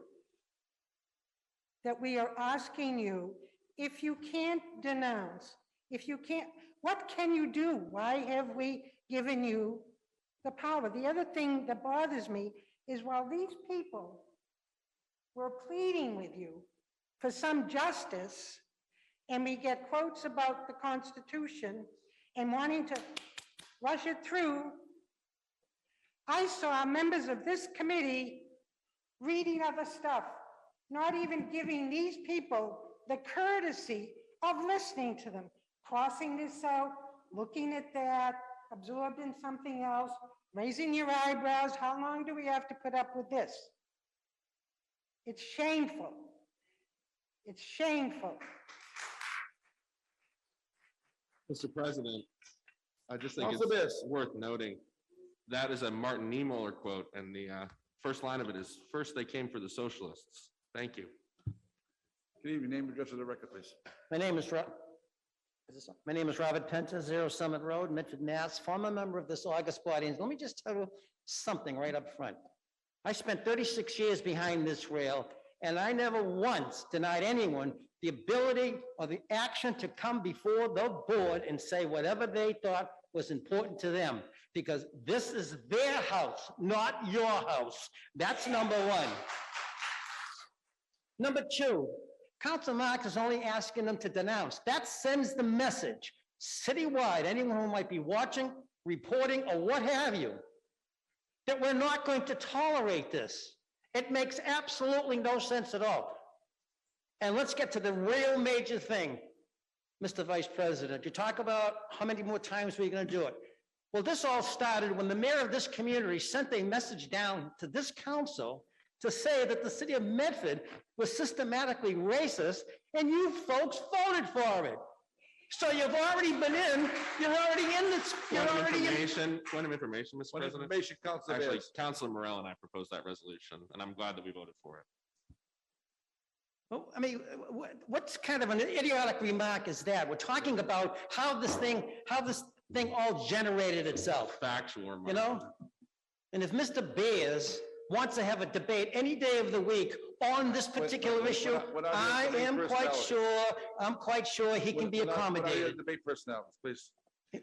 that we are asking you, if you can't denounce, if you can't, what can you do? Why have we given you the power? The other thing that bothers me is while these people were pleading with you for some justice, and we get quotes about the Constitution and wanting to rush it through, I saw members of this committee reading other stuff, not even giving these people the courtesy of listening to them, crossing this out, looking at that, absorbed in something else, raising your eyebrows. How long do we have to put up with this? It's shameful. It's shameful. Mr. President, I just think Councilor Bears. it's worth noting that is a Martin Niemöller quote, and the first line of it is, "First they came for the socialists." Thank you. Good evening. Name and address for the record, please. My name is Robert Penta, 0 Summit Road, Medford, Mass. Former member of this august body. And let me just tell you something right up front. I spent 36 years behind this rail, and I never once denied anyone the ability or the action to come before the board and say whatever they thought was important to them, because this is their house, not your house. That's number one. Number two, Council Marks is only asking them to denounce. That sends the message citywide, anyone who might be watching, reporting, or what have you, that we're not going to tolerate this. It makes absolutely no sense at all. And let's get to the real major thing, Mr. Vice President. You talk about how many more times we're going to do it. Well, this all started when the mayor of this community sent a message down to this council to say that the city of Medford was systematically racist, and you folks voted for it. So you've already been in, you're already in this, you're Point of already in. information, point of information, Mr. Point of President. information, Councilor Actually, Bears. Councilor Morell and I proposed that resolution, and I'm glad that we voted for it. Well, I mean, what's kind of an idiotic remark is that? We're talking about how this thing all generated itself, Factual. you know? And if Mr. Beers wants to have a debate any day of the week on this particular issue, we're not I here to debate am personalities. I'm quite sure he can be We're not here accommodated. to debate personalities, please.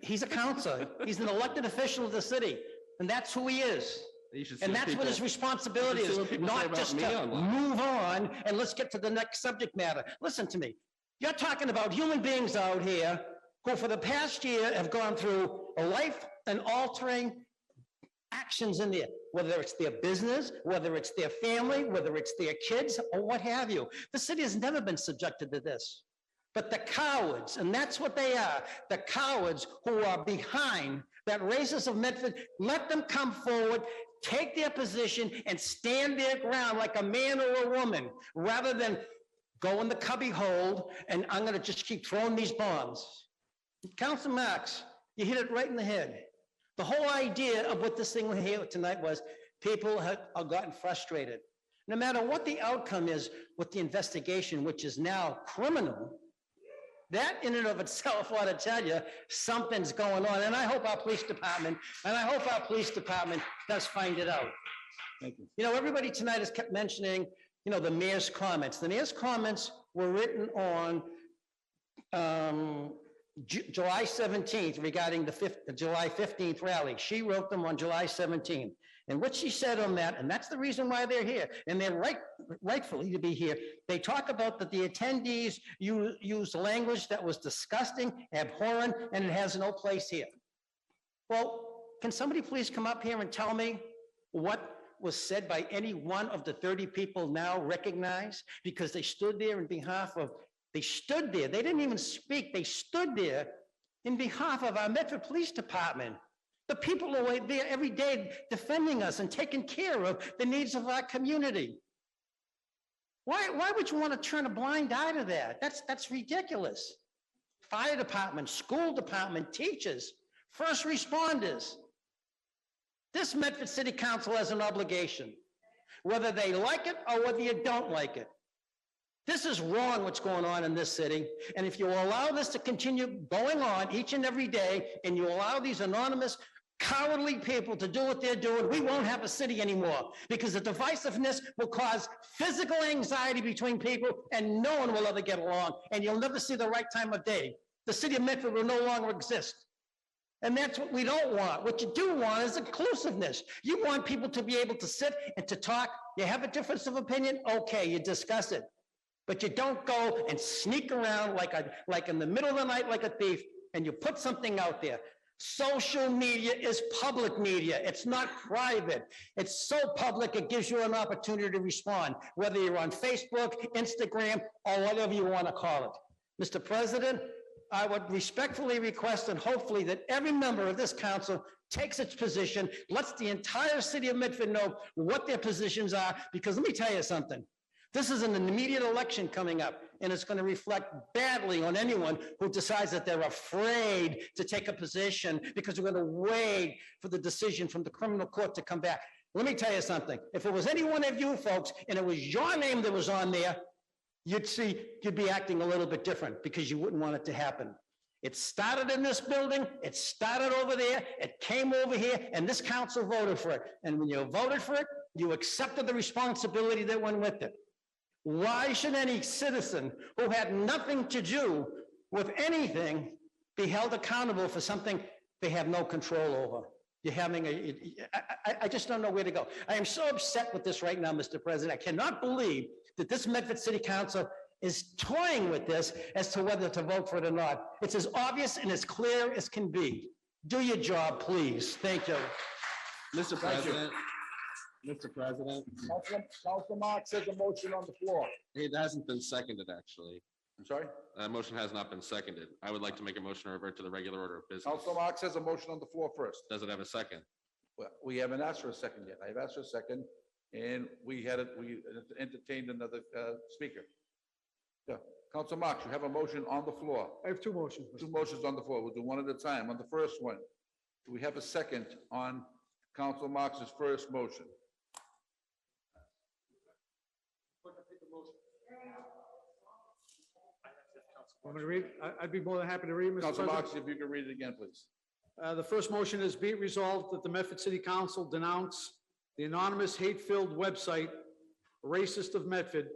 He's a counselor. He's an elected official of the city, and that's who he is. You should see And what that's what his people- responsibility you should is, see what people say not about just me to online. move on and let's get to the next subject matter. Listen to me. You're talking about human beings out here who for the past year have gone through a life and altering actions in there, whether it's their business, whether it's their family, whether it's their kids, or what have you. The city has never been subjected to this. But the cowards, and that's what they are, the cowards who are behind that racists of Medford, let them come forward, take their position, and stand their ground like a man or a woman, rather than go in the cubby hole, and I'm gonna just keep throwing these bombs. Councilor Marks, you hit it right in the head. The whole idea of what this thing here tonight was, people have gotten frustrated. No matter what the outcome is with the investigation, which is now criminal, that in and of itself ought to tell you something's going on. And I hope our police department, does find it out. Thank you. You know, everybody tonight has kept mentioning, you know, the mayor's comments. The mayor's comments were written on July 17th regarding the July 15th rally. She wrote them on July 17th. And what she said on that, and that's the reason why they're here, and they're rightfully to be here, they talk about that the attendees used language that was disgusting, abhorrent, and it has no place here. Well, can somebody please come up here and tell me what was said by any one of the 30 people now recognized? Because they stood there in behalf of, they didn't even speak, they stood there in behalf of our Medford Police Department. The people who are there every day defending us and taking care of the needs of our community. Why would you want to turn a blind eye to that? That's ridiculous. Fire department, school department, teachers, first responders. This Medford City Council has an obligation, whether they like it or whether you don't like it. This is wrong what's going on in this city. And if you allow this to continue going on each and every day, and you allow these anonymous, cowardly people to do what they're doing, we won't have a city anymore, because the divisiveness will cause physical anxiety between people, and no one will ever get along, and you'll never see the right time of day. The city of Medford will no longer exist. And that's what we don't want. What you do want is inclusiveness. You want people to be able to sit and to talk. You have a difference of opinion, okay, you discuss it. But you don't go and sneak around like in the middle of the night like a thief, and you put something out there. Social media is public media. It's not private. It's so public, it gives you an opportunity to respond, whether you're on Facebook, Instagram, or whatever you want to call it. Mr. President, I would respectfully request, and hopefully that every member of this council takes its position, lets the entire city of Medford know what their positions are, because let me tell you something. This is an immediate election coming up, and it's going to reflect badly on anyone who decides that they're afraid to take a position because we're going to wait for the decision from the criminal court to come back. Let me tell you something. If it was any one of you folks and it was your name that was on there, you'd be acting a little bit different, because you wouldn't want it to happen. It started in this building, it started over there, it came over here, and this council voted for it. And when you voted for it, you accepted the responsibility that went with it. Why should any citizen who had nothing to do with anything be held accountable for something they have no control over? You're having I just don't know where to go. I am so upset with this right now, Mr. President. I cannot believe that this Medford City Council is toying with this as to whether to vote for it or not. It's as obvious and as clear as can be. Do your job, please. Thank you. Mr. President, Mr. President, Councilor Marks has a motion on the floor. it hasn't been seconded, actually. I'm sorry? That motion has not been seconded. I would like to make a motion to revert to the regular order of business. Councilor Marks has a motion on the floor first. Does it have a second? Well, we haven't asked for a second yet. I've asked for a second. and we entertained another speaker. Yeah, Council Marks, you have a motion on the floor. I have two motions. Mr. Two motions on the floor. We'll do one at a time. On the first one, do we have a second on Council Marks's first motion? Want me to read? I'd be more than happy to read, Mr. Council President. Marks, if you could read it again, please. The first motion is be it resolved that the Medford City Council denounce the anonymous hate-filled website Racist of Medford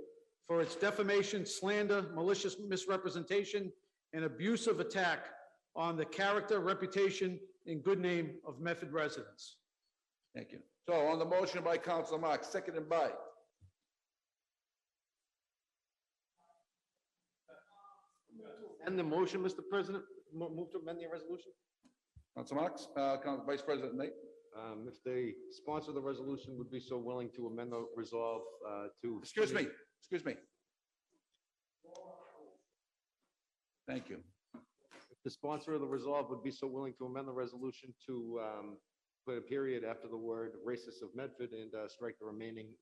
for its defamation, slander, malicious misrepresentation, and abusive attack on the character, reputation, and good name of Medford residents. Thank you. So on the motion by Council Marks, seconded by? And the motion, Mr. President, move to amend the resolution? Council Marks, Vice President Knight? If the sponsor of the resolution would be so willing to amend the resolve to. Excuse me. Thank you. If the sponsor of the resolve would be so willing to amend the resolution to put a period after the word racist of Medford and strike the remaining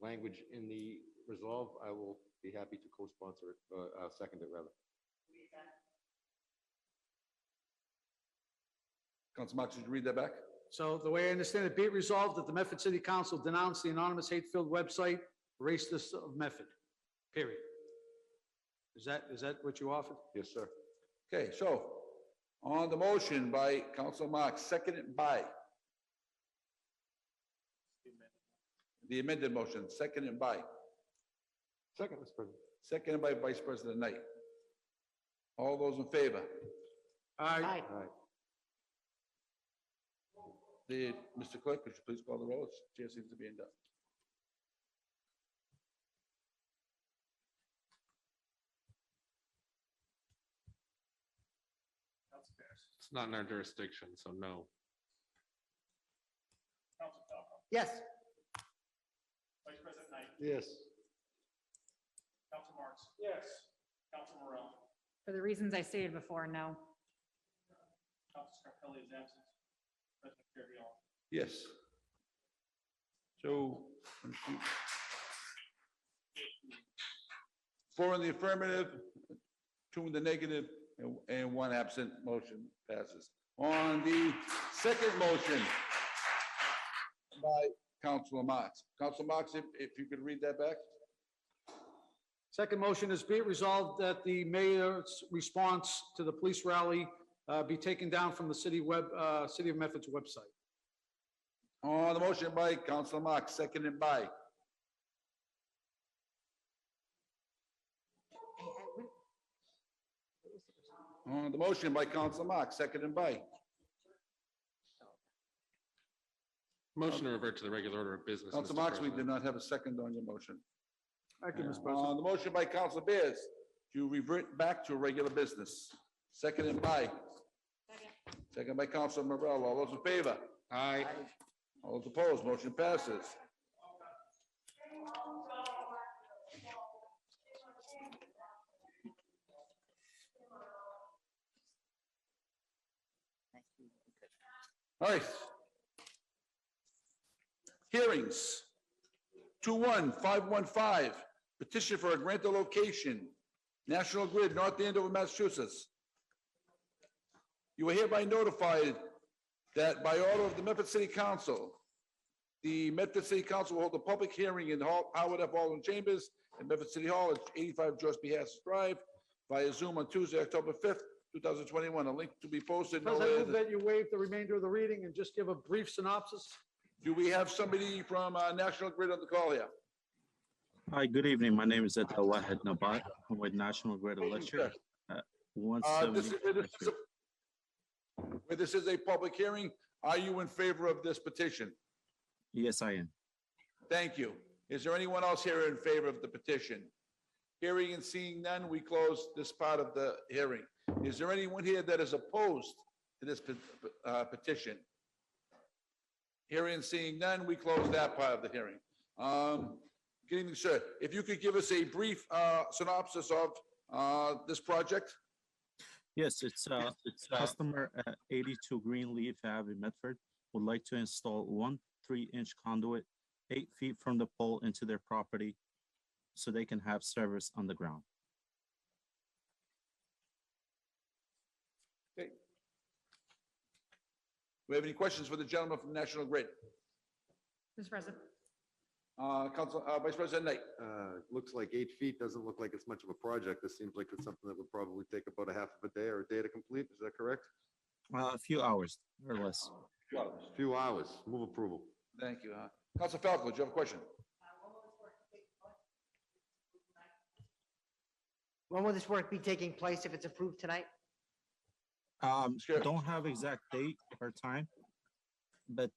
language in the resolve, I will be happy to co-sponsor it, second it rather. Council Marks, did you read that back? So the way I understand it, be it resolved that the Medford City Council denounce the anonymous hate-filled website Racist of Medford, period. Is that what you offered? Yes, sir. Okay, so on the motion by Council Marks, seconded by? The amended motion, seconded by? Second, Mr. President. Seconded by Vice President Knight. All those in favor? Aye. Mr. Clerk, could you please call the roll? Chair seems to be in doubt. It's not in our jurisdiction, so no. Council Falco, Yes. Vice President Knight, Yes. Council Marks. Yes. Council Morel, For the reasons I stated before, no. Council Scarpelli is absent. President Carrion. Yes. So, 4 in the affirmative, 2 in the negative, and 1 absent. Motion passes. On the second motion by Councilor Marks. Councilor Marks, if you could read that back? Second motion is be it resolved that the mayor's response to the police rally be taken down from the City of Medford's website. On the motion by Councilor Marks, seconded by? On the motion by Councilor Marks, seconded by? Motion to revert to the regular order of business. Councilor Mr. Marks, we President. did not have a second on your motion. Thank you, Mr. On President. the motion by Councilor Bears, to revert back to regular business, seconded by? Second by Councilor Morel. All those in favor? Aye. All those opposed, motion passes. All right. Hearings. 21515, petition for a grant of location, National Grid, North Andover, Massachusetts. You are hereby notified that by order of the Medford City Council, the Medford City Council will hold a public hearing in Howard F. Alden Chambers in Medford City Hall at 85 Joyce B. Hasses Drive via Zoom on Tuesday, October 5th, 2021. A link to be posted. President, I move that you waive the remainder of the reading and just give a brief synopsis. Do we have somebody from National Grid on the call here? Hi, good evening. My name is Atal Wahed Nabat. I'm with National Grid Electric. 170. Where this is a public hearing, are you in favor of this petition? Yes, I am. Thank you. Is there anyone else here in favor of the petition? Hearing and seeing none, we close this part of the hearing. Is there anyone here that is opposed to this petition? Hearing and seeing none, we close that part of the hearing. Good evening, sir. If you could give us a brief synopsis of this project? Yes, it's customer at 82 Greenleaf Ave in Medford would like to install one 3-inch conduit 8 feet from the pole into their property so they can have service on the ground. Okay. Do we have any questions for the gentleman from National Grid? Mr. President. Vice President Knight. Looks like 8 feet, doesn't look like it's much of a project. This seems like it's something that would probably take about a half of a day or a day to complete. Is that correct? A few hours or less. Few hours. Move approval. Thank you. Council Falco, do you have a question? When will this work be taking place if it's approved tonight? Don't have exact date or time, but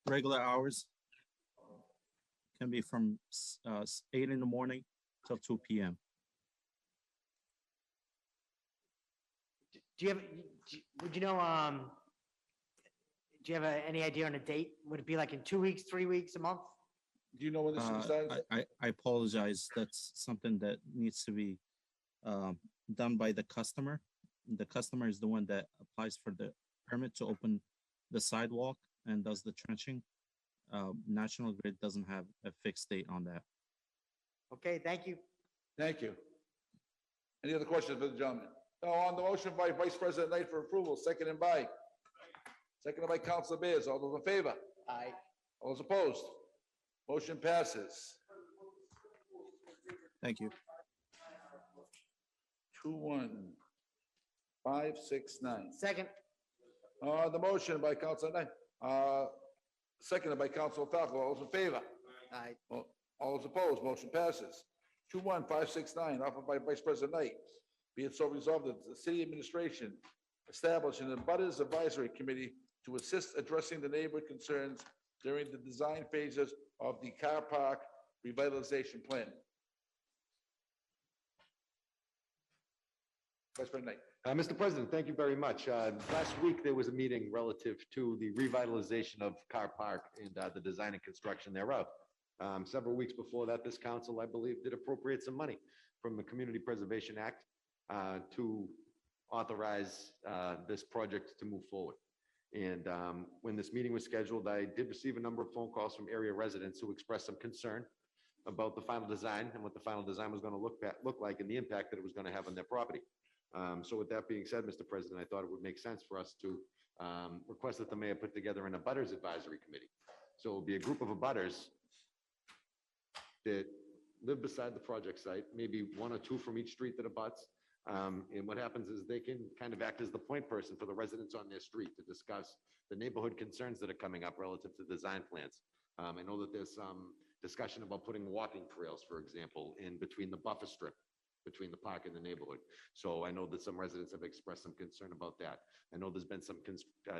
regular hours can be from 8 in the morning till 2 p.m. Do you have, would you know, do you have any idea on a date? Would it be like in 2 weeks, 3 weeks, a month? Do you know when this is decided? I apologize. That's something that needs to be done by the customer. The customer is the one that applies for the permit to open the sidewalk and does the trenching. National Grid doesn't have a fixed date on that. Okay, thank you. Thank you. Any other questions for the gentleman? No, on the motion by Vice President Knight for approval, seconded by Councilor Bears. All those in favor? Aye. All those opposed? Motion passes. Thank you. 21569. Second. The motion by Councilor Knight, seconded by Councilor Falco. All those in favor? Aye. All those opposed? Motion passes. 21569, offered by Vice President Knight. Be it so resolved that the city administration establish an abutters advisory committee to assist addressing the neighborhood concerns during the design phases of the car park revitalization plan. Vice President Knight. Mr. President, thank you very much. Last week, there was a meeting relative to the revitalization of Carr Park and the design and construction thereof. Several weeks before that, this council, I believe, did appropriate some money from the Community Preservation Act to authorize this project to move forward. And when this meeting was scheduled, I did receive a number of phone calls from area residents who expressed some concern about the final design and what the final design was going to look like and the impact that it was going to have on their property. So with that being said, Mr. President, I thought it would make sense for us to request that the mayor put together an abutters advisory committee. So it will be a group of abutters that live beside the project site, maybe one or two from each street that abuts. And what happens is they can kind of act as the point person for the residents on their street to discuss the neighborhood concerns that are coming up relative to design plans. I know that there's some discussion about putting walking trails, for example, in between the buffer strip between the park and the neighborhood. So I know that some residents have expressed some concern about that. I know there's been some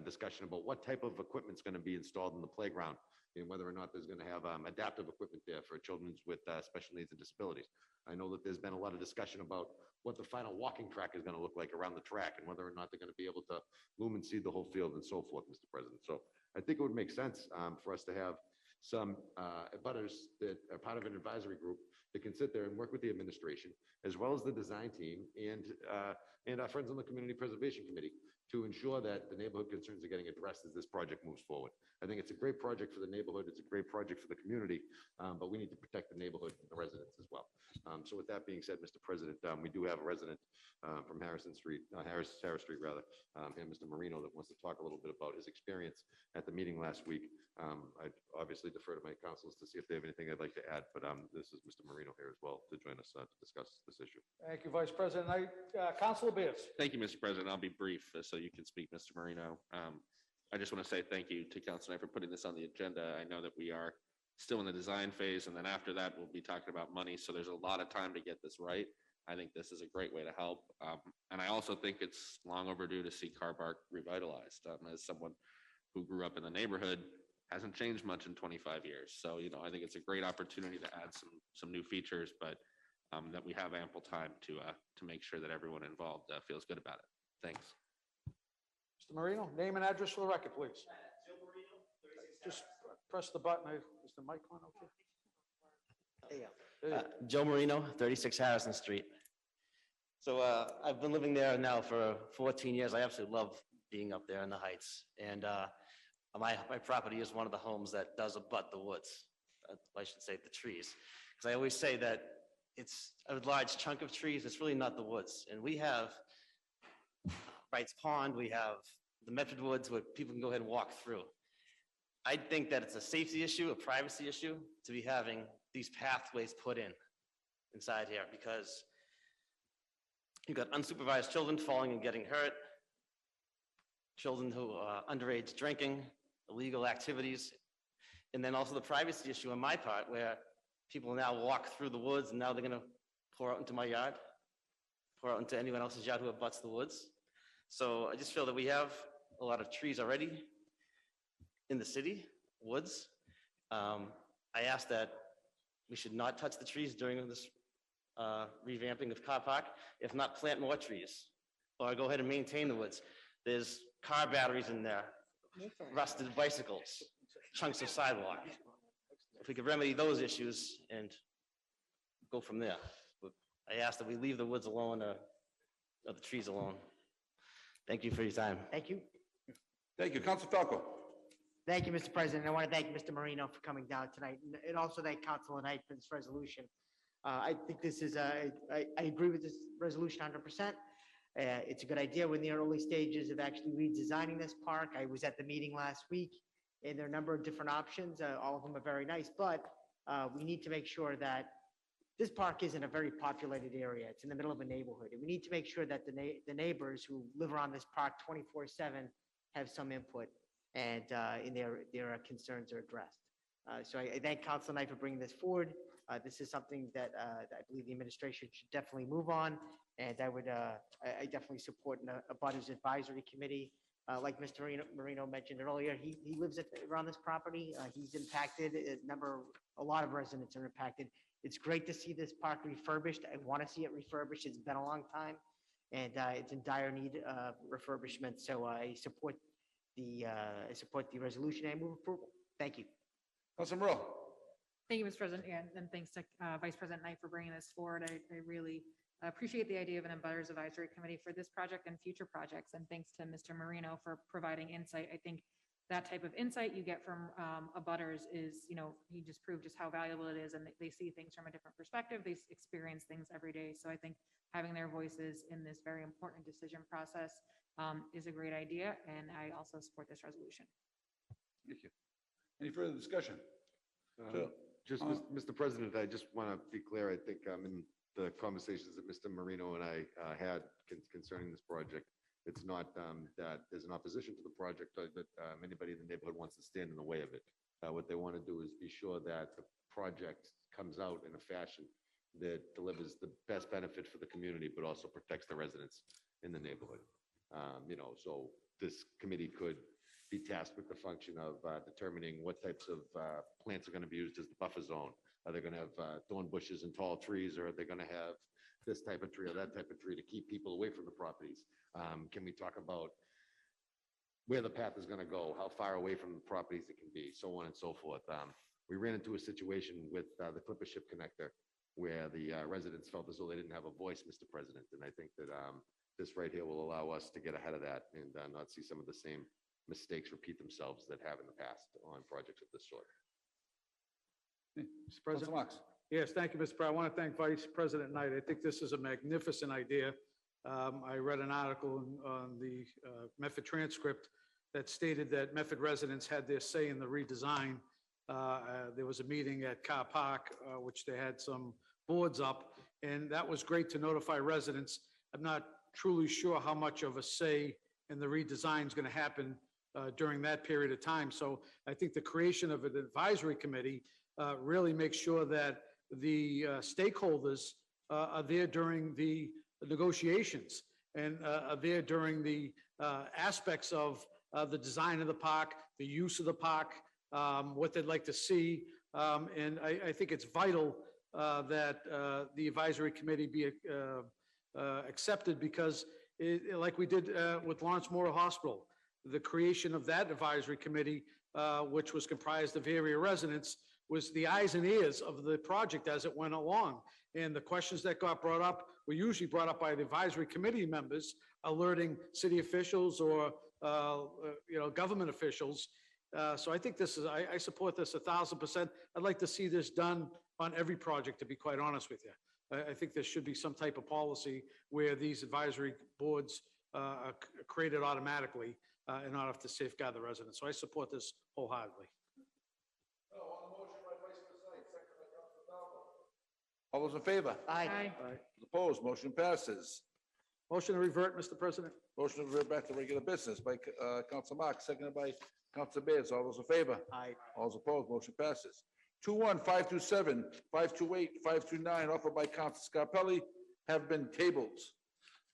discussion about what type of equipment is going to be installed in the playground and whether or not there's going to have adaptive equipment there for children with special needs and disabilities. I know that there's been a lot of discussion about what the final walking track is going to look like around the track and whether or not they're going to be able to lumen seed the whole field and so forth, Mr. President. So I think it would make sense for us to have some abutters that are part of an advisory group that can sit there and work with the administration, as well as the design team and our friends on the Community Preservation Committee to ensure that the neighborhood concerns are getting addressed as this project moves forward. I think it's a great project for the neighborhood. It's a great project for the community, but we need to protect the neighborhood and the residents as well. So with that being said, Mr. President, we do have a resident from Harris Street rather, and Mr. Marino that wants to talk a little bit about his experience at the meeting last week. I obviously defer to my councilors to see if they have anything I'd like to add, but this is Mr. Marino here as well to join us to discuss this issue. Thank you, Vice President Knight. Councilor Bears. Thank you, Mr. President. I'll be brief so you can speak, Mr. Marino. I just want to say thank you to Council Knight for putting this on the agenda. I know that we are still in the design phase, and then after that, we'll be talking about money. So there's a lot of time to get this right. I think this is a great way to help. And I also think it's long overdue to see Carr Park revitalized. As someone who grew up in the neighborhood, hasn't changed much in 25 years. So, you know, I think it's a great opportunity to add some new features, but that we have ample time to make sure that everyone involved feels good about it. Thanks. Mr. Marino, name and address for the record, please. Just press the button. Is the mic on? Okay. There you There you go. Joe Marino, 36 Harrison Street. So I've been living there now for 14 years. I absolutely love being up there in the Heights. And My property is one of the homes that does abut the woods. I should say the trees. Because I always say that it's a large chunk of trees, it's really not the woods. And we have Wright's Pond, we have the Medford Woods where people can go ahead and walk through. I think that it's a safety issue, a privacy issue, to be having these pathways put in inside here, because you've got unsupervised children falling and getting hurt, children who are underage drinking, illegal activities, and then also the privacy issue on my part, where people now walk through the woods and now they're gonna pour out into my yard, pour out into anyone else's yard who abuts the woods. So I just feel that we have a lot of trees already in the city, woods. I asked that we should not touch the trees during this revamping of Car Park. If not, plant more trees, or go ahead and maintain the woods. There's car batteries in there, rusted bicycles, chunks of sidewalk. If we could remedy those issues and go from there. But I ask that we leave the woods alone or the trees alone. Thank you for your time. Thank you. Thank you. Council Falco. Thank you, Mr. President. I want to thank Mr. Marino for coming down tonight, and also thank Councilor Knight for this resolution. I think this is, I agree with this resolution 100%. It's a good idea. We're in the early stages of actually redesigning this park. I was at the meeting last week, and there are a number of different options. All of them are very nice, but we need to make sure that this park is in a very populated area. It's in the middle of a neighborhood, and we need to make sure that the neighbors who live around this park 24/7 have some input and their concerns are addressed. So I thank Council Knight for bringing this forward. This is something that I believe the administration should definitely move on, and I definitely support a Butters Advisory Committee. Like Mr. Marino mentioned earlier, he lives around this property. He's impacted. A lot of residents are impacted. It's great to see this park refurbished. I want to see it refurbished. It's been a long time, and it's in dire need of refurbishment. So I support the resolution. I move approval. Thank you. Council Morell. Thank you, Mr. President, and thanks to Vice President Knight for bringing this forward. I really appreciate the idea of an Abutters Advisory Committee for this project and future projects, and thanks to Mr. Marino for providing insight. I think that type of insight you get from abutters is, he just proved just how valuable it is, and they see things from a different perspective. They experience things every day. So I think having their voices in this very important decision process is a great idea, and I also support this resolution. Thank you. Any further discussion? Just, Mr. President, I just want to be clear. I think in the conversations that Mr. Marino and I had concerning this project, it's not that there's an opposition to the project, but anybody in the neighborhood wants to stand in the way of it. What they want to do is be sure that the project comes out in a fashion that delivers the best benefit for the community, but also protects the residents in the neighborhood. So this committee could be tasked with the function of determining what types of plants are going to be used as the buffer zone. Are they going to have thorn bushes and tall trees, or are they going to have this type of tree or that type of tree to keep people away from the properties? Can we talk about where the path is going to go, how far away from the properties it can be, so on and so forth? We ran into a situation with the Clipper Ship Connector where the residents felt as though they didn't have a voice, Mr. President. And I think that this right here will allow us to get ahead of that and not see some of the same mistakes repeat themselves that have in the past on projects of this sort. Mr. President. Yes, thank you, Mr. President. I want to thank Vice President Knight. I think this is a magnificent idea. I read an article on the Medford Transcript that stated that Medford residents had their say in the redesign. There was a meeting at Car Park, which they had some boards up, and that was great to notify residents. I'm not truly sure how much of a say in the redesign is going to happen during that period of time. So I think the creation of an advisory committee really makes sure that the stakeholders are there during the negotiations and are there during the aspects of the design of the park, the use of the park, what they'd like to see. And I think it's vital that the advisory committee be accepted, because like we did with Lawrence Memorial Hospital, the creation of that advisory committee, which was comprised of area residents, was the eyes and ears of the project as it went along. And the questions that got brought up were usually brought up by the advisory committee members, alerting city officials or government officials So I think this is, I support this 1,000%. I'd like to see this done on every project, to be quite honest with you. I think there should be some type of policy where these advisory boards are created automatically in order to safeguard the residents. So I support this wholeheartedly. All those in favor? Aye. Opposed, motion passes. Motion to revert, Mr. President. Motion to revert back to regular business by Council Marks, seconded by Council Bears. All those in favor? Aye. All those opposed, motion passes. 2-1, 527, 528, 529, offered by Council Scarpelli, have been tabled.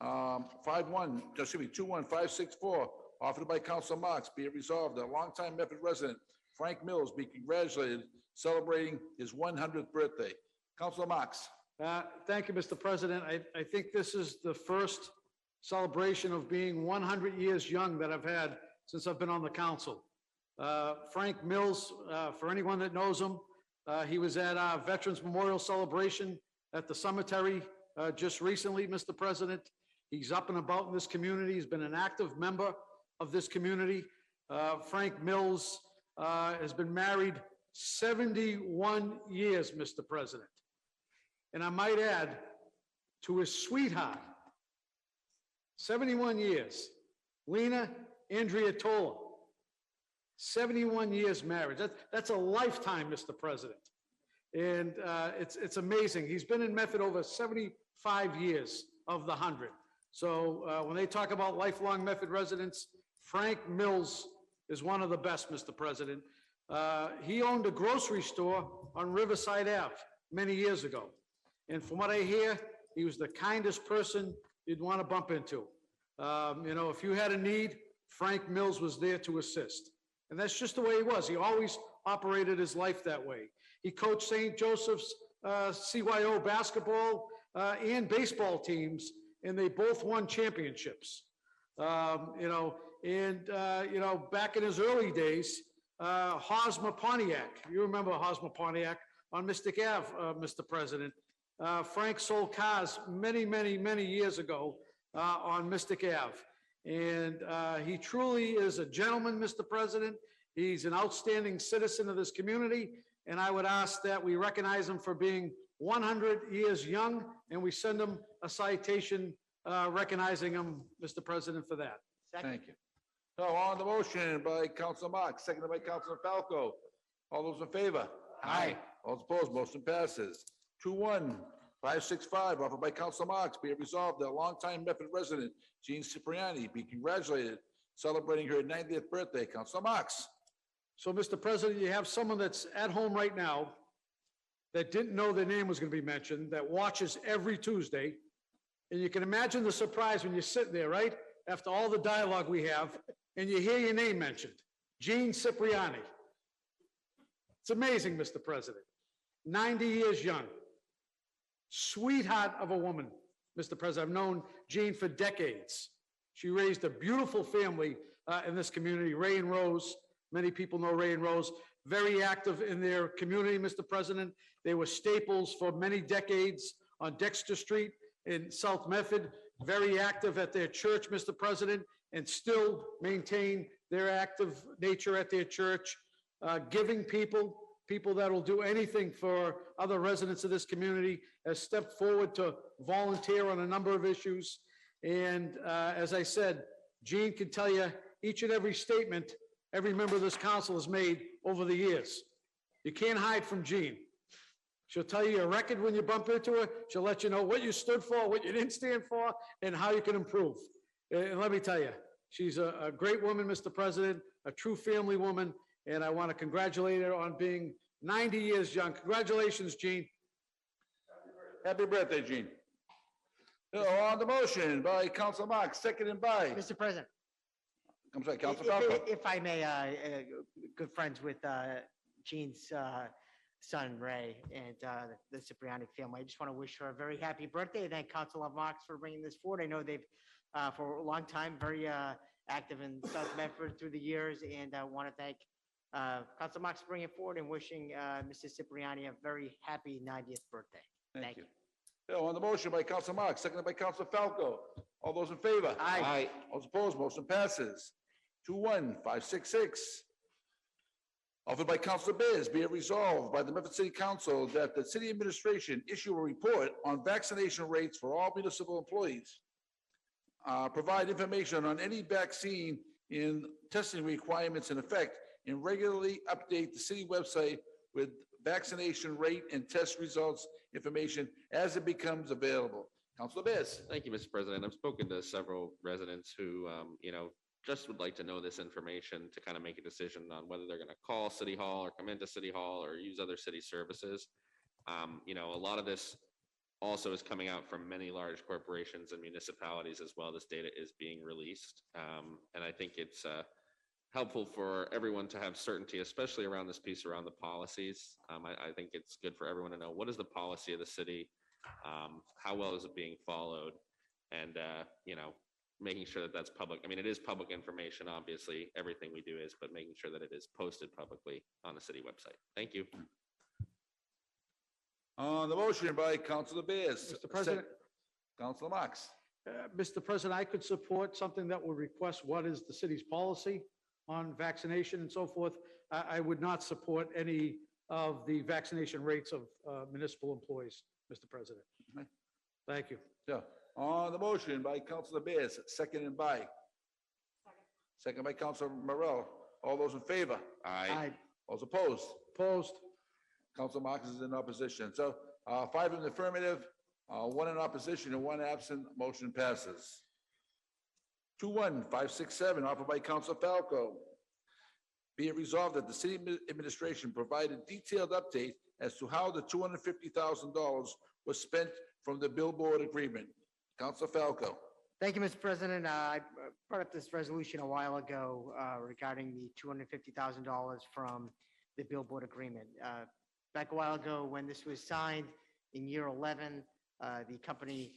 5-1, excuse me, 2-1, 564, offered by Council Marks, be it resolved that longtime Medford resident Frank Mills be congratulated celebrating his 100th birthday. Council Marks. Thank you, Mr. President. I think this is the first celebration of being 100 years young that I've had since I've been on the council. Frank Mills, for anyone that knows him, he was at our Veterans Memorial Celebration at the cemetery just recently, Mr. President. He's up and about in this community. He's been an active member of this community. Frank Mills has been married 71 years, Mr. President. And I might add, to his sweetheart, 71 years, Lena Andriatola, 71 years marriage. That's a lifetime, Mr. President. And it's amazing. He's been in Medford over 75 years of the 100. So when they talk about lifelong Medford residents, Frank Mills is one of the best, Mr. President. He owned a grocery store on Riverside Ave many years ago. And from what I hear, he was the kindest person you'd want to bump into. You know, if you had a need, Frank Mills was there to assist. And that's just the way he was. He always operated his life that way. He coached St. Joseph's CYO basketball and baseball teams, and they both won championships. You know, and, you know, back in his early days, Hosmer Pontiac, you remember Hosmer Pontiac on Mystic Ave, Mr. President. Frank sold cars many, many, many years ago on Mystic Ave. And he truly is a gentleman, Mr. President. He's an outstanding citizen of this community. And I would ask that we recognize him for being 100 years young, and we send him a citation recognizing him, Mr. President, for that. Thank you. So on the motion by Council Marks, seconded by Council Falco. All those in favor? Aye. All those opposed, motion passes. 2-1, 565, offered by Council Marks, be it resolved that longtime Medford resident Jean Cipriani be congratulated celebrating her 90th birthday. Council Marks. So, Mr. President, you have someone that's at home right now that didn't know their name was going to be mentioned, that watches every Tuesday. And you can imagine the surprise when you're sitting there, right? After all the dialogue we have, and you hear your name mentioned, Jean Cipriani. It's amazing, Mr. President. 90 years young. Sweetheart of a woman, Mr. President. I've known Jean for decades. She raised a beautiful family in this community, Ray and Rose. Many people know Ray and Rose. Very active in their community, Mr. President. They were staples for many decades on Dexter Street in South Medford. Very active at their church, Mr. President, and still maintain their active nature at their church, giving people that will do anything for other residents of this community, has stepped forward to volunteer on a number of issues. And as I said, Jean can tell you each and every statement every member of this council has made over the years. You can't hide from Jean. She'll tell you your record when you bump into her. She'll let you know what you stood for, what you didn't stand for, and how you can improve. And let me tell you, she's a great woman, Mr. President, a true family woman, and I want to congratulate her on being 90 years young. Congratulations, Jean. Happy birthday, Jean. On the motion by Council Marks, seconded by. Mr. President. I'm sorry, Council Falco. If I may, good friends with Jean's son, Ray, and the Cipriani family. I just want to wish her a very happy birthday. Thank Councilor Marks for bringing this forward. I know they've, for a long time, very active in South Medford through the years, and I want to thank Councilor Marks for bringing it forward and wishing Mrs. Cipriani a very happy 90th birthday. Thank you. On the motion by Council Marks, seconded by Council Falco. All those in favor? Aye. All those opposed, motion passes. 2-1, 566. Offered by Councilor Bears, be it resolved by the Medford City Council that the city administration issue a report on vaccination rates for all municipal employees. Provide information on any vaccine and testing requirements in effect, and regularly update the city website with vaccination rate and test results information as it becomes available. Councilor Bears. Thank you, Mr. President. I've spoken to several residents who, just would like to know this information to kind of make a decision on whether they're going to call City Hall or come into City Hall or use other city services. A lot of this also is coming out from many large corporations and municipalities as well. This data is being released. And I think it's helpful for everyone to have certainty, especially around this piece around the policies. I think it's good for everyone to know what is the policy of the city, how well is it being followed, and making sure that that's public. I mean, it is public information, obviously, everything we do is, but making sure that it is posted publicly on the city website. Thank you. On the motion by Councilor Bears. Mr. President. Councilor Marks. Mr. President, I could support something that would request what is the city's policy on vaccination and so forth. I would not support any of the vaccination rates of municipal employees, Mr. President. Thank you. Yeah. On the motion by Councilor Bears, seconded by. Second by Councilor Morell. All those in favor? Aye. All those opposed? Opposed. Councilor Marcus is in opposition. So 5 in the affirmative, 1 in opposition, and 1 absent. Motion passes. 21567, offered by Councilor Falco. Be it resolved that the city administration provide a detailed update as to how the $250,000 was spent from the billboard agreement. Councilor Falco. Thank you, Mr. President. I brought up this resolution a while ago regarding the $250,000 from the billboard agreement. Back a while ago, when this was signed in year 11, the company,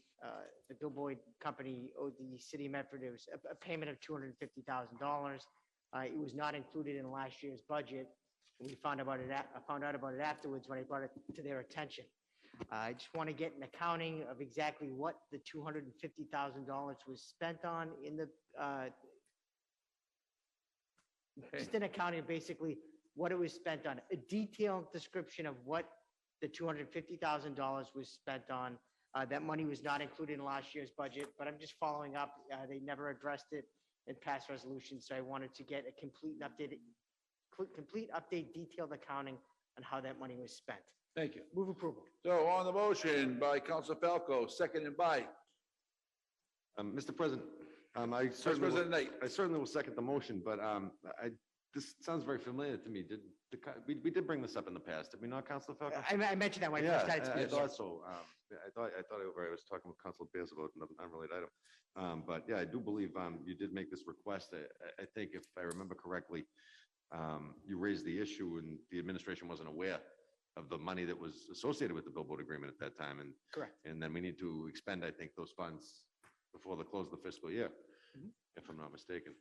the billboard company owed the city of Medford, it was a payment of $250,000. It was not included in last year's budget. We found out about it afterwards when I brought it to their attention. I just want to get an accounting of exactly what the $250,000 was spent on in the, just an accounting of basically what it was spent on, a detailed description of what the $250,000 was spent on. That money was not included in last year's budget, but I'm just following up. They never addressed it in past resolutions, so I wanted to get a complete update, detailed accounting on how that money was spent. Thank you. Move approval. So on the motion by Councilor Falco, seconded by. Mr. President, I Vice President Knight. certainly will second the motion, but this sounds very familiar to me. We did bring this up in the past, did we not, Councilor Falco? I mentioned that when I first started I speaking. thought so. I thought I was talking with Councilor Bears about an unrelated item. But yeah, I do believe you did make this request. I think if I remember correctly, you raised the issue and the administration wasn't aware of the money that was associated with the billboard agreement at that time. And Correct. And then we need to expend, I think, those funds before the close of the fiscal year, if I'm not mistaken.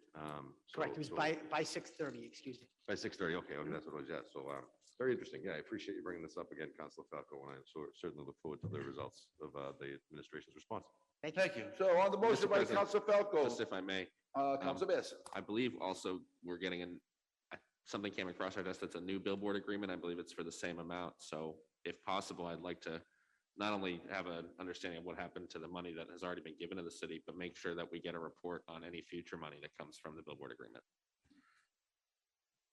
Correct, it was by 6:30, excuse me. By 6:30, okay, that's what it was, yeah. So very interesting. Yeah, I appreciate you bringing this up again, Councilor Falco, and I certainly look forward to the results of the administration's response. Thank you. So on the motion Mr. by President, Councilor Falco. Just if I may. Councilor Bears. I believe also we're getting something came across our desk that's a new billboard agreement. I believe it's for the same amount. So if possible, I'd like to not only have an understanding of what happened to the money that has already been given to the city, but make sure that we get a report on any future money that comes from the billboard agreement.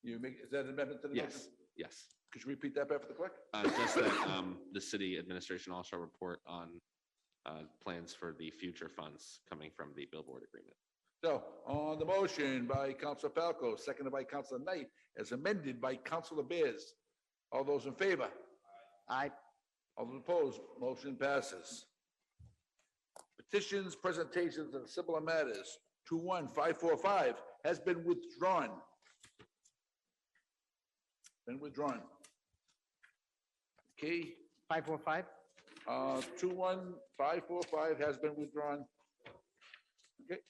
Is that an amendment to the motion? Yes, yes. Could you repeat that back for the clerk? Just that the city administration also report on plans for the future funds coming from the billboard agreement. So on the motion by Councilor Falco, seconded by Councilor Knight, as amended by Councilor Bears. All those in favor? Aye. All those opposed? Motion passes. Petitions, presentations, and similar matters. 21545 has been withdrawn. Okay. 545. 21545 has been withdrawn. Okay.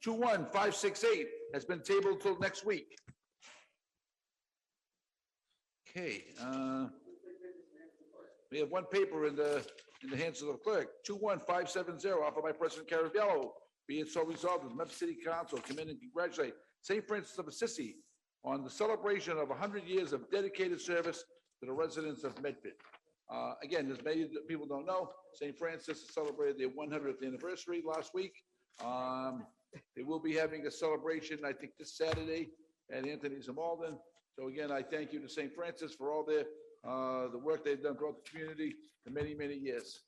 21568 has been tabled till next week. Okay. We have one paper in the hands of the clerk. 21570, offered by President Caravello. Be it so resolved that the Memphis City Council come in and congratulate St. Francis of Assisi on the celebration of 100 years of dedicated service to the residents of Medford. Again, as many people don't know, St. Francis celebrated their 100th anniversary last week. They will be having a celebration, I think, this Saturday at Anthony's in Malden. So again, I thank you to St. Francis for all their, the work they've done throughout the community for many, many years.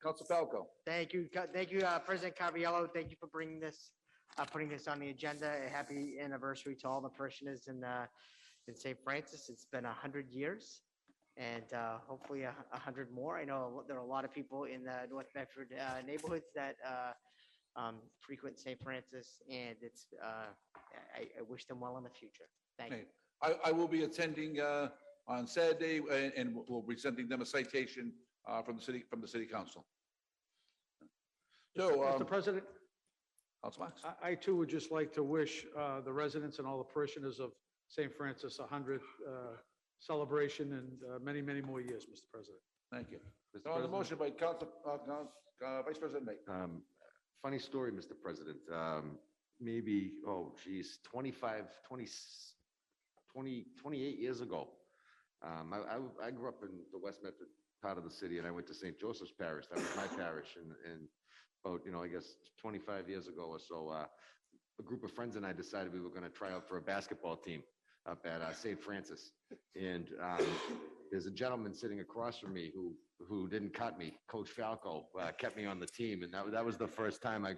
Council Falco. Thank you, President Caraviallo. Thank you for bringing this, putting this on the agenda. A happy anniversary to all the parishioners in St. Francis. It's been 100 years and hopefully 100 more. I know there are a lot of people in the North Bedford neighborhoods that frequent St. Francis, and it's, I wish them well in the future. Thank you. I will be attending on Saturday and we'll be sending them a citation from the city council. So, Mr. President, Council Marks. I too would just like to wish the residents and all the parishioners of St. Francis 100th celebration and many, many more years, Mr. President. Thank you. Mr. On the President? motion by Vice President Knight. Funny story, Mr. President. Maybe, oh geez, 28 years ago. I grew up in the West Medford part of the city and I went to St. Joseph's Parish. That was my parish. And about, I guess 25 years ago or so, a group of friends and I decided we were going to try out for a basketball team up at St. Francis. And there's a gentleman sitting across from me who didn't cut me. Coach Falco kept me on the team, and that was the first time I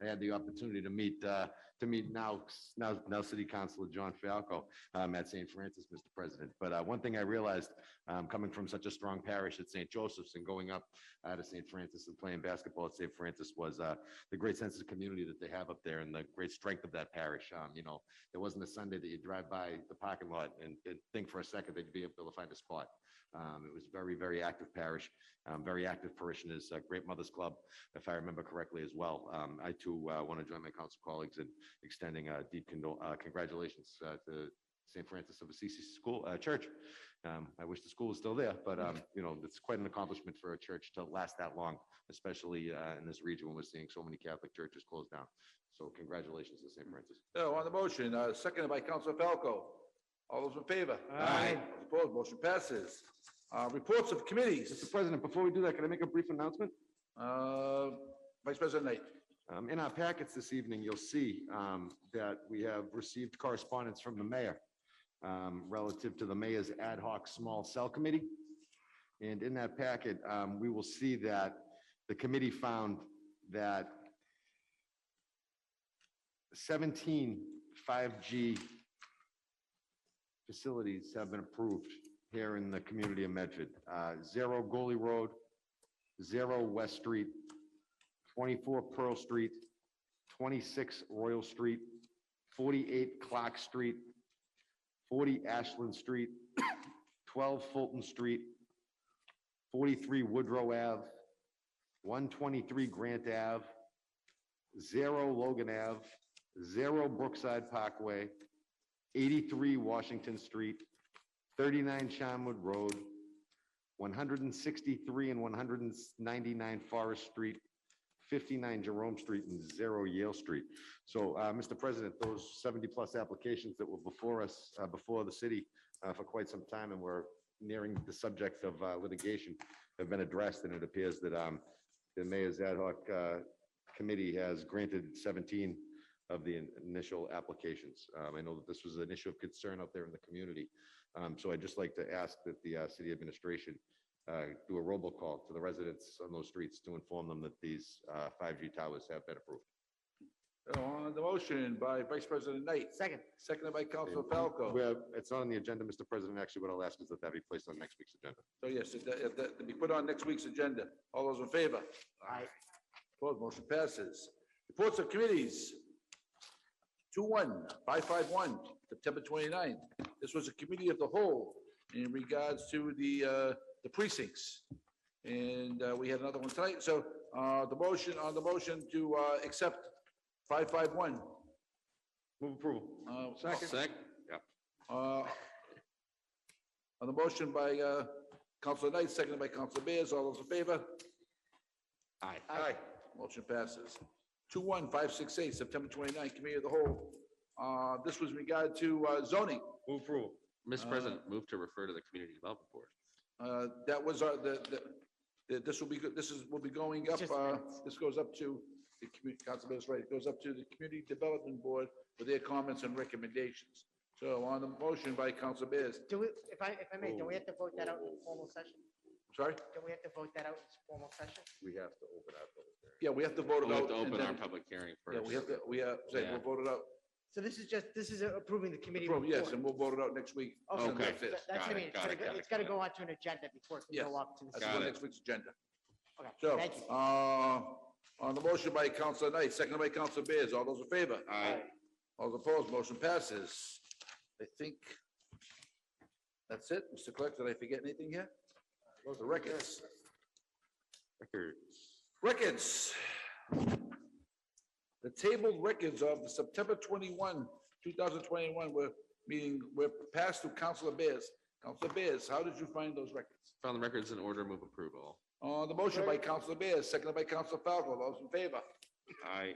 had the opportunity to meet now City Councilor John Falco at St. Francis, Mr. President. But one thing I realized coming from such a strong parish at St. Joseph's and going up to St. Francis and playing basketball at St. Francis was the great sense of community that they have up there and the great strength of that parish. There wasn't a Sunday that you drive by the parking lot and think for a second that you'd be able to find a spot. It was very, very active parish, very active parishioners, great Mothers Club, if I remember correctly as well. I too want to join my council colleagues in extending deep congratulations to St. Francis of Assisi School Church. I wish the school was still there, but it's quite an accomplishment for a church to last that long, especially in this region when we're seeing so many Catholic churches close down. So congratulations to St. Francis. So on the motion, seconded by Councilor Falco. All those in favor? Aye. Those opposed, motion passes. Reports of committees. Mr. President, before we do that, can I make a brief announcement? Vice President Knight. In our packets this evening, you'll see that we have received correspondence from the mayor relative to the mayor's ad hoc small cell committee. And in that packet, we will see that the committee found that 17 5G facilities have been approved here in the community of Medford. 0 Goalie Road, 0 West Street, 24 Pearl Street, 26 Royal Street, 48 Clark Street, 40 Ashland Street, 12 Fulton Street, 43 Woodrow Ave, 123 Grant Ave, 0 Logan Ave, 0 Brookside Parkway, 83 Washington Street, 39 Charmwood Road, 163 and 199 Forest Street, 59 Jerome Street, and 0 Yale Street. So, Mr. President, those 70-plus applications that were before us, before the city for quite some time, and we're nearing the subject of litigation, have been addressed, and it appears that the mayor's ad hoc committee has granted 17 of the initial applications. I know that this was an issue of concern out there in the community. So I'd just like to ask that the city administration do a robocall to the residents on those streets to inform them that these 5G towers have been approved. On the motion by Vice President Knight. Second. Seconded by Councilor Falco. It's not on the agenda, Mr. President. Actually, what I'll ask is that that be placed on next week's agenda. So yes, that be put on next week's agenda. All those in favor? Aye. Opposed, motion passes. Reports of committees. 2-1-551, September 29th. This was a committee of the whole in regards to the precincts. And we had another one tonight. So on the motion to accept 551. Move approval. Second. Yep. On the motion by Councilor Knight, seconded by Councilor Bears. All those in favor? Aye. Aye. Motion passes. 2-1-568, September 29th, Committee of the Whole. This was regard to zoning. Move approval. Mr. President, move to refer to the Community Development Board. That was this will be, will be going up, this goes up to the community, Council Bears, right, it goes up to the Community Development Board for their comments and recommendations. So on the motion by Council Bears, Do we, if I may, do we have to vote that out in formal session? sorry? Do we have to vote that out in formal session? We have to open our public hearing. Yeah, we have to vote it We'll out. have to and open our then- public hearing first. Yeah, we have to, Yeah. we'll vote it out. So this is approving the committee Approve, report. yes, and we'll vote it out next week. Okay. on the Okay. 5th. That's what I Got it, mean. got it, got it, It's got to got go onto an agenda before it can Yes. go up to the. That's Got on it. next week's agenda. Okay, So, thank you. on the motion by Council Knight, seconded by Council Bears, all those in favor? Aye. All those opposed, motion passes. I think that's it. Mr. Clerk, did I forget anything here? The records. Records. The tabled records of the September 21, 2021 were passed to Councilor Bears. Councilor Bears, how did you find those records? Found the records in order, move approval. On the motion by Councilor Bears, seconded by Councilor Falco, all those in favor? Aye.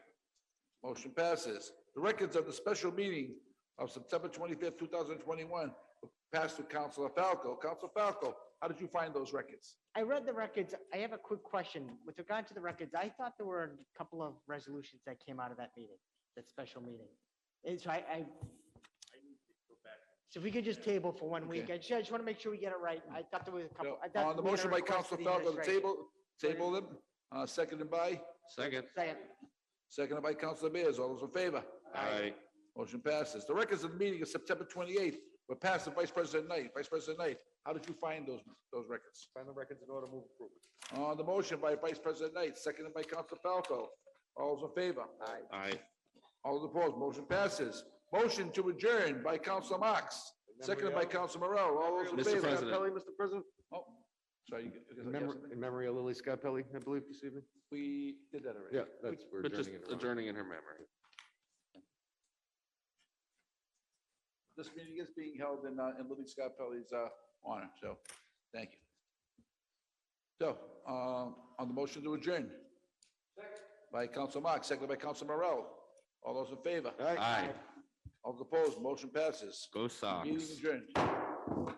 Motion passes. The records of the special meeting of September 25th, 2021 were passed to Councilor Falco. Councilor Falco, how did you find those records? I read the records. I have a quick question. With regard to the records, I thought there were a couple of resolutions that came out of that meeting, that special meeting. And so so if we could just table for 1 week. Okay. I just want to make sure we get it right. I thought there was a couple. I So, thought on the we had a motion by request for Councilor the Falco, the administration. table them, seconded by, Second. Second. seconded by Councilor Bears. All those in favor? Aye. Motion passes. The records of the meeting of September 28th were passed to Vice President Knight. Vice President Knight, how did you find those records? Find the records in order, move approval. On the motion by Vice President Knight, seconded by Councilor Falco. All those in favor? Aye. All those opposed, motion passes. Motion to adjourn by Councilor Marks, seconded by Councilor Morrell. All those in Mr. favor? President. Mr. President. Oh, sorry. In memory of Lily Scarpelli, I believe this evening. We did that already. Yeah, that's, we're But just adjourning in her honor. adjourning in her memory. This meeting is being held in Libby Scarpelli's honor, so thank you. So, on the motion to adjourn. By Council Marks, seconded by Council Morrell. All those in favor? Aye. All opposed, motion passes. Go Sox. Meeting adjourned.